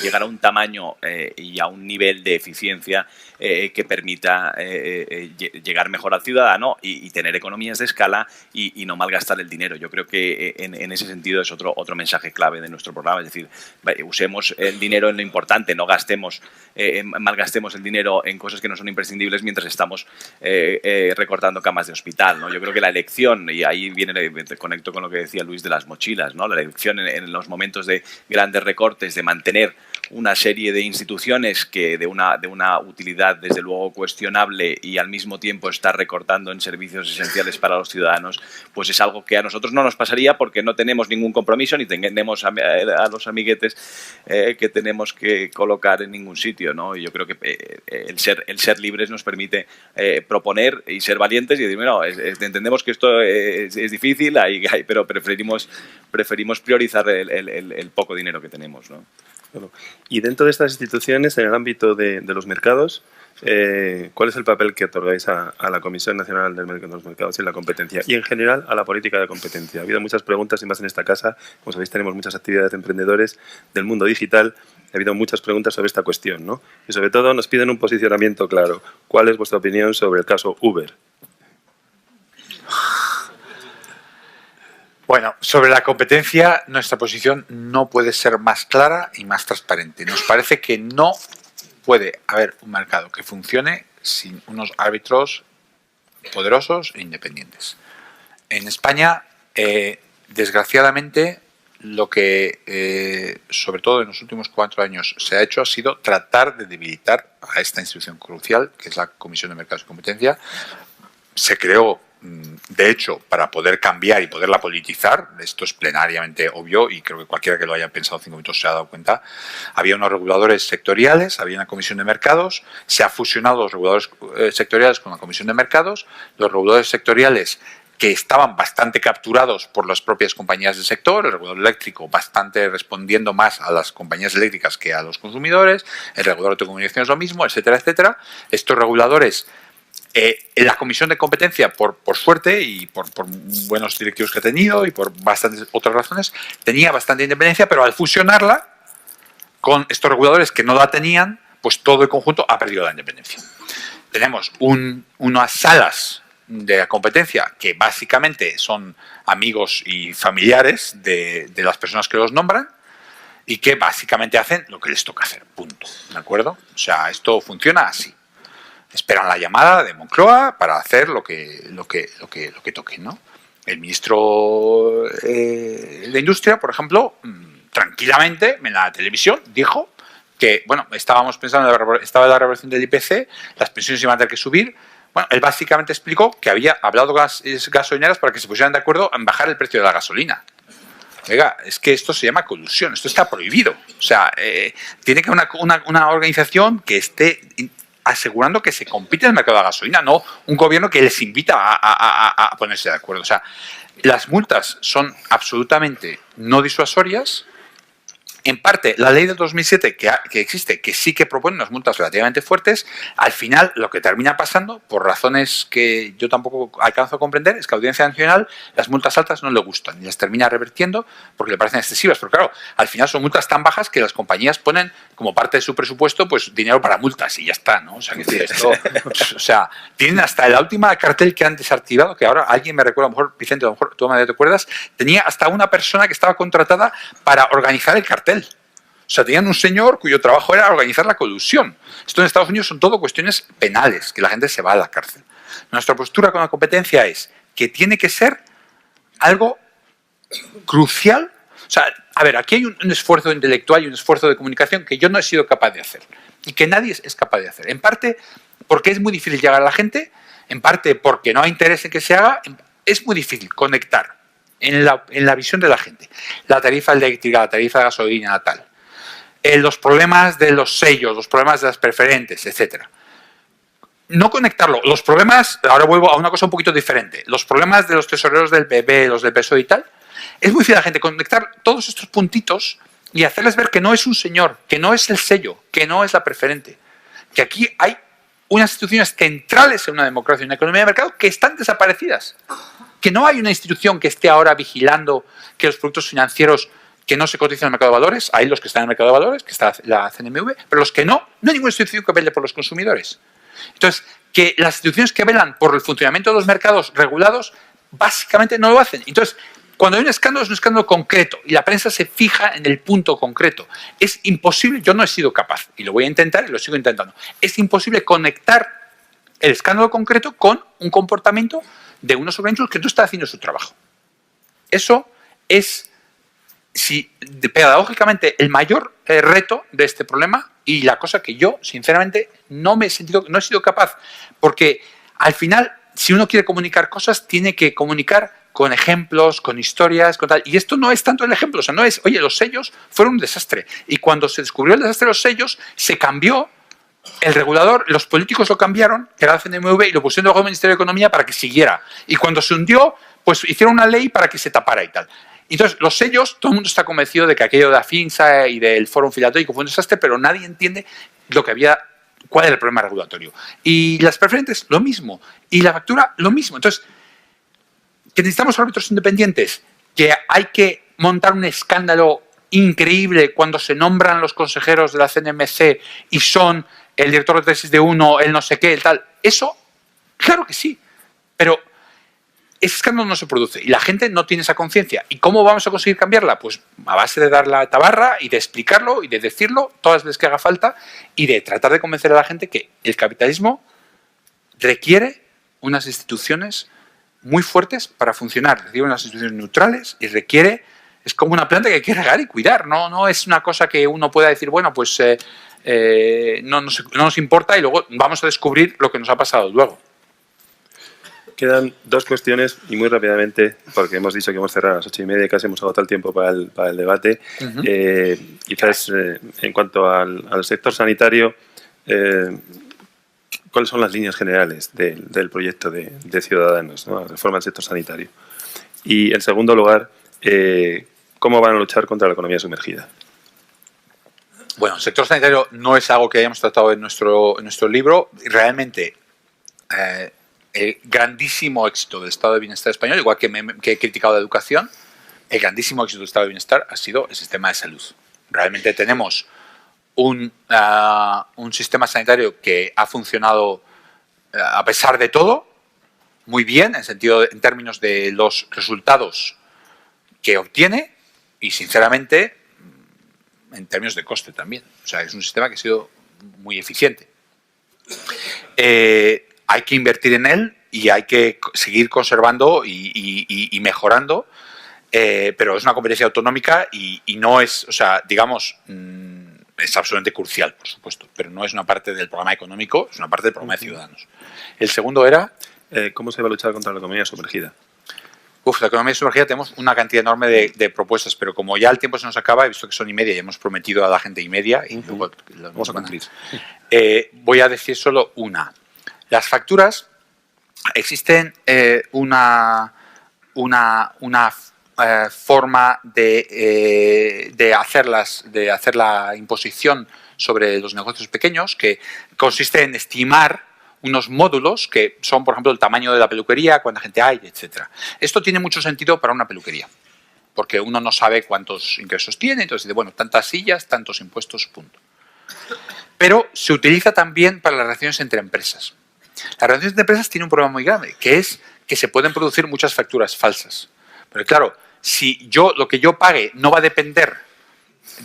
llegar a un tamaño y a un nivel de eficiencia que permita llegar mejor al ciudadano y tener economías de escala y no malgastar el dinero. Yo creo que en ese sentido es otro mensaje clave de nuestro programa. Es decir, usemos el dinero en lo importante, no malgastemos el dinero en cosas que no son imprescindibles mientras estamos recortando camas de hospital, ¿no? Yo creo que la elección, y ahí conecto con lo que decía Luis de las mochilas, ¿no? La elección en los momentos de grandes recortes, de mantener una serie de instituciones que de una utilidad desde luego cuestionable y al mismo tiempo estar recortando en servicios esenciales para los ciudadanos, pues es algo que a nosotros no nos pasaría porque no tenemos ningún compromiso ni tenemos a los amiguetes que tenemos que colocar en ningún sitio, ¿no? Y yo creo que el ser libres nos permite proponer y ser valientes y decir, bueno, entendemos que esto es difícil, pero preferimos priorizar el poco dinero que tenemos, ¿no? Bueno, y dentro de estas instituciones, en el ámbito de los mercados, ¿cuál es el papel que otorgáis a la Comisión Nacional de los Mercados y la Competencia? Y en general a la política de competencia. Ha habido muchas preguntas y más en esta casa. Como sabéis, tenemos muchas actividades de emprendedores del mundo digital Ha habido muchas preguntas sobre esta cuestión, ¿no? Y sobre todo nos piden un posicionamiento claro. ¿Cuál es vuestra opinión sobre el caso Uber? Bueno, sobre la competencia, nuestra posición no puede ser más clara y más transparente. Nos parece que no puede haber un mercado que funcione sin unos árbitros poderosos e independientes. En España, desgraciadamente, lo que, sobre todo en los últimos 4 años, se ha hecho ha sido tratar de debilitar a esta institución crucial, que es la Comisión de Mercados y Competencia. Se creó, de hecho, para poder cambiar y poderla politizar. Esto es plenariamente obvio y creo que cualquiera que lo haya pensado 5 minutos se ha dado cuenta. Había unos reguladores sectoriales, había una comisión de mercados, se ha fusionado los reguladores sectoriales con la comisión de mercados. Los reguladores sectoriales, que estaban bastante capturados por las propias compañías del sector, el regulador eléctrico bastante respondiendo más a las compañías eléctricas que a los consumidores, el regulador de telecomunicaciones lo mismo, etcétera, etcétera. Estos reguladores, en la Comisión de Competencia, por suerte y por buenos directivos que ha tenido y por bastantes otras razones, tenía bastante independencia, pero al fusionarla con estos reguladores que no la tenían, pues todo el conjunto ha perdido la independencia. Tenemos unas salas de la competencia que básicamente son amigos y familiares de las personas que los nombran y que básicamente hacen lo que les toca hacer, punto, ¿de acuerdo? O sea, esto funciona así. Esperan la llamada de Moncloa para hacer lo que toque, ¿no? El ministro de Industria, por ejemplo, tranquilamente en la televisión dijo que, bueno, estábamos pensando estaba la reversión del IPC, las pensiones iban a tener que subir. Bueno, él básicamente explicó que había hablado con las gasolineras para que se pusieran de acuerdo en bajar el precio de la gasolina. Oiga, es que esto se llama colusión, esto está prohibido. O sea, tiene que haber una organización que esté asegurando que se compite en el mercado de la gasolina, no un gobierno que les invita a ponerse de acuerdo. O sea, las multas son absolutamente no disuasorias. En parte, la ley del 2007 que existe, que sí que propone unas multas relativamente fuertes, al final lo que termina pasando, por razones que yo tampoco alcanzo a comprender, es que a la Audiencia Nacional las multas altas no le gustan y las termina revertiendo porque le parecen excesivas. Pero claro, al final son multas tan bajas que las compañías ponen como parte de su presupuesto pues dinero para multas y ya está, ¿no? O sea, que esto, o sea, tienen hasta la última cartel que han desactivado, que ahora alguien me recuerda, a lo mejor, Vicente, a lo mejor tú te acuerdas, tenía hasta una persona que estaba contratada para organizar el cartel. O sea, tenían un señor cuyo trabajo era organizar la colusión. Esto en Estados Unidos son todo cuestiones penales, que la gente se va a la cárcel. Nuestra postura con la competencia es que tiene que ser algo crucial. O sea, a ver, aquí hay un esfuerzo intelectual y un esfuerzo de comunicación que yo no he sido capaz de hacer y que nadie es capaz de hacer. En parte porque es muy difícil llegar a la gente, en parte porque no hay interés en que se haga, es muy difícil conectar en la visión de la gente la tarifa eléctrica, la tarifa de gasolina, tal. Los problemas de los sellos, los problemas de las preferentes, etcétera. No conectarlo. Los problemas, ahora vuelvo a una cosa un poquito diferente, los problemas de los tesoreros del PP, los del PSOE y tal, es muy difícil a la gente conectar todos estos puntitos y hacerles ver que no es un señor, que no es el sello, que no es la preferente, que aquí hay unas instituciones centrales en una democracia y una economía de mercado que están desaparecidas, que no hay una institución que esté ahora vigilando que los productos financieros que no se cotizan en el mercado de valores, hay los que están en el mercado de valores, que está la CNMV, pero los que no hay ninguna institución que vele por los consumidores. Entonces, que las instituciones que velan por el funcionamiento de los mercados regulados, básicamente no lo hacen. Entonces, cuando hay un escándalo, es un escándalo concreto y la prensa se fija en el punto concreto. Es imposible, yo no he sido capaz, y lo voy a intentar y lo sigo intentando, es imposible conectar el escándalo concreto con un comportamiento de unos organismos que no están haciendo su trabajo. Eso es, pedagógicamente, el mayor reto de este problema y la cosa que yo, sinceramente, no he sido capaz. Porque, al final, si uno quiere comunicar cosas, tiene que comunicar con ejemplos, con historias, con tal. Y esto no es tanto el ejemplo, o sea, no es, oye, los sellos fueron un desastre. Y cuando se descubrió el desastre de los sellos, se cambió el regulador, los políticos lo cambiaron, que era la CNMV, y lo pusieron debajo del Ministerio de Economía para que siguiera. Y cuando se hundió, pues hicieron una ley para que se tapara y tal. Entonces, los sellos, todo el mundo está convencido de que aquello de la FINSA y del Fórum Filatélico fue un desastre, pero nadie entiende cuál era el problema regulatorio. Y las preferentes, lo mismo. Y la factura, lo mismo. Entonces, que necesitamos árbitros independientes, que hay que montar un escándalo increíble cuando se nombran los consejeros de la CNMC y son el director de tesis de uno, el no sé qué, el tal. Eso, claro que sí, pero ese escándalo no se produce y la gente no tiene esa conciencia. ¿Y cómo vamos a conseguir cambiarla? Pues a base de dar la tabarra y de explicarlo y de decirlo todas las veces que haga falta y de tratar de convencer a la gente que el capitalismo requiere unas instituciones muy fuertes para funcionar, requiere unas instituciones neutrales y requiere, es como una planta que hay que regar y cuidar, no es una cosa que uno pueda decir, bueno, pues no nos importa y luego vamos a descubrir lo que nos ha pasado luego. Quedan dos cuestiones y muy rápidamente, porque hemos dicho que hemos cerrado a las 8:30 y casi hemos agotado el tiempo para el debate. Quizás en cuanto al sector sanitario, ¿cuáles son las líneas generales del proyecto de Ciudadanos, ¿no? La reforma del sector sanitario? Y en segundo lugar, ¿cómo van a luchar contra la economía sumergida? Bueno, el sector sanitario no es algo que hayamos tratado en nuestro libro. Realmente, el grandísimo éxito del estado de bienestar español, igual que he criticado la educación, el grandísimo éxito del estado de bienestar ha sido el sistema de salud. Realmente tenemos un sistema sanitario que ha funcionado a pesar de todo muy bien en términos de los resultados que obtiene y sinceramente en términos de coste también. O sea, es un sistema que ha sido muy eficiente. Hay que invertir en él y hay que seguir conservando y mejorando, pero es una competencia autonómica y no es, o sea, digamos, es absolutamente crucial, por supuesto, pero no es una parte del programa económico, es una parte del programa de Ciudadanos. El segundo era... ¿Cómo se va a luchar contra la economía sumergida? La economía sumergida tenemos una cantidad enorme de propuestas, pero como ya el tiempo se nos acaba, he visto que son 1:30 y hemos prometido a la gente 1:30 y luego lo vamos a cumplir. Voy a decir solo una. Las facturas, existen una forma de hacer la imposición sobre los negocios pequeños que consiste en estimar unos módulos que son, por ejemplo, el tamaño de la peluquería, cuánta gente hay, etc. Esto tiene mucho sentido para una peluquería, porque uno no sabe cuántos ingresos tiene, entonces dice, bueno, tantas sillas, tantos impuestos, punto. Pero se utiliza también para las relaciones entre empresas. Las relaciones entre empresas tienen un problema muy grave, que es que se pueden producir muchas facturas falsas. Pero claro, si lo que yo pague no va a depender,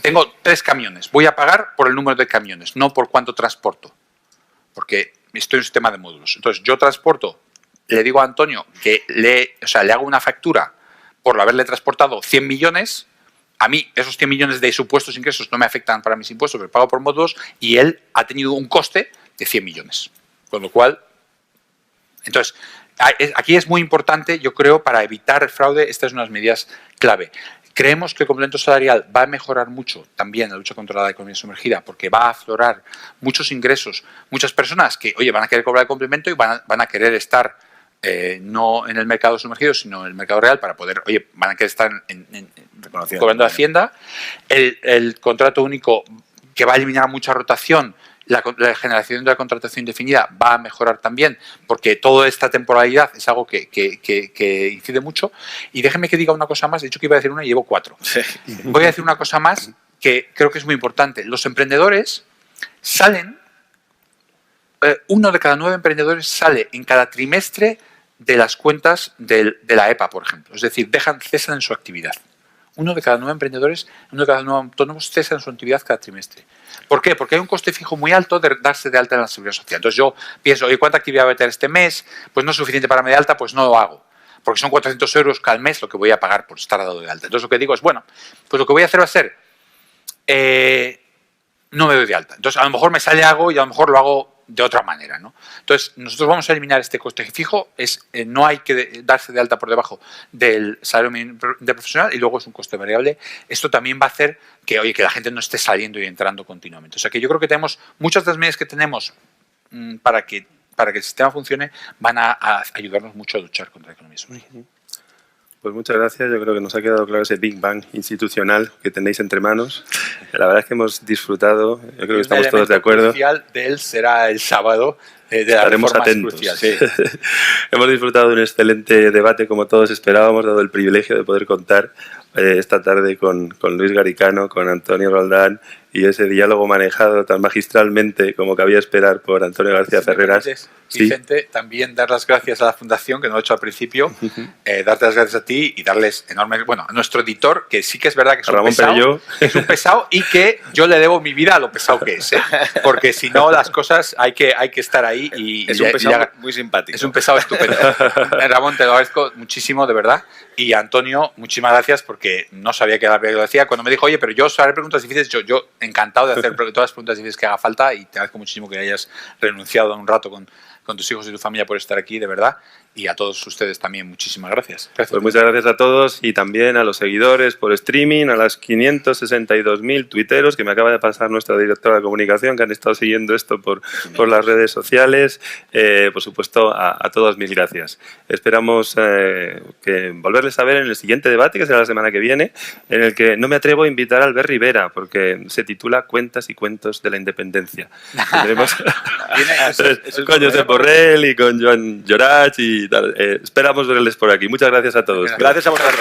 tengo 3 camiones, voy a pagar por el número de camiones, no por cuánto transporto, porque estoy en un sistema de módulos. Entonces, yo transporto, le digo a Antonio que le hago una factura por haberle transportado 100 millones, a mí esos 100 millones de supuestos ingresos no me afectan para mis impuestos, pero pago por módulos y él ha tenido un coste de 100 millones. Con lo cual, entonces, aquí es muy importante, yo creo, para evitar el fraude, esta es una de las medidas clave. Creemos que el complemento salarial va a mejorar mucho también la lucha contra la economía sumergida porque va a aflorar muchos ingresos, muchas personas que, oye, van a querer cobrar el complemento y van a querer estar no en el mercado sumergido, sino en el mercado real para poder, oye, van a querer estar cobrando Hacienda. El contrato único que va a eliminar mucha rotación, la generación de la contratación indefinida va a mejorar también porque toda esta temporalidad es algo que incide mucho. Y déjenme que diga una cosa más, he dicho que iba a decir una y llevo 4. Sí. Voy a decir una cosa más que creo que es muy importante. Los emprendedores salen, 1 de cada 9 emprendedores sale en cada trimestre de las cuentas de la EPA, por ejemplo. Es decir, cesan en su actividad. 1 de cada 9 emprendedores, 1 de cada 9 autónomos cesan su actividad cada trimestre. ¿Por qué? Porque hay un coste fijo muy alto de darse de alta en la Seguridad Social. Entonces yo pienso, oye, ¿cuánta actividad voy a tener este mes? Pues no es suficiente para darme de alta, pues no lo hago. Porque son 400 euros cada mes lo que voy a pagar por estar dado de alta. Entonces lo que digo es, bueno, pues lo que voy a hacer va a ser, no me doy de alta. Entonces a lo mejor me sale algo y a lo mejor lo hago de otra manera, ¿no? Entonces nosotros vamos a eliminar este coste fijo, no hay que darse de alta por debajo del salario mínimo de profesional y luego es un coste variable. Esto también va a hacer que, oye, que la gente no esté saliendo y entrando continuamente. O sea que yo creo que tenemos muchas de las medidas que tenemos para que el sistema funcione van a ayudarnos mucho a luchar contra la economía sumergida. Pues muchas gracias. Yo creo que nos ha quedado claro ese Big Bang institucional que tenéis entre manos La verdad es que hemos disfrutado, yo creo que estamos Un todos de elemento acuerdo. crucial de él será el sábado. De la Estaremos reforma atentos. crucial, sí. Hemos disfrutado de un excelente debate, como todos esperábamos, dado el privilegio de poder contar esta tarde con Luis Garicano, con Antonio Roldán, y ese diálogo manejado tan magistralmente como cabía esperar por Antonio García Ferreras. Vicente, también dar las gracias a la Fundación, que no lo he hecho al principio, darte las gracias a ti y darles enormes... Bueno, a nuestro editor, que sí que es verdad que es un pesado y que yo le debo mi vida a lo pesado que es, ¿eh? Porque si no, las cosas hay que estar ahí y... Es un pesado muy simpático. Es un pesado estupendo. Ramón, te lo agradezco muchísimo, de verdad. Y Antonio, muchísimas gracias, porque no sabía que lo decía. Cuando me dijo, oye, pero yo os haré preguntas difíciles, yo encantado de hacer todas las preguntas difíciles que haga falta, y te agradezco muchísimo que hayas renunciado a un rato con tus hijos y tu familia por estar aquí, de verdad. Y a todos ustedes también, muchísimas gracias. Pues muchas gracias a todos y también a los seguidores por streaming, a las 562.000 tuiteros que me acaba de pasar nuestra directora de comunicación, que han estado siguiendo esto por las redes sociales. Por supuesto, a todos mis gracias. Esperamos que volverles a ver en el siguiente debate, que será la semana que viene, en el que no me atrevo a invitar a Albert Rivera, porque se titula Cuentas y cuentos de la independencia. Tendremos con Josep Borrell y con Joan Llorach y tal. Esperamos verles por aquí. Muchas gracias a todos. Gracias a vosotros.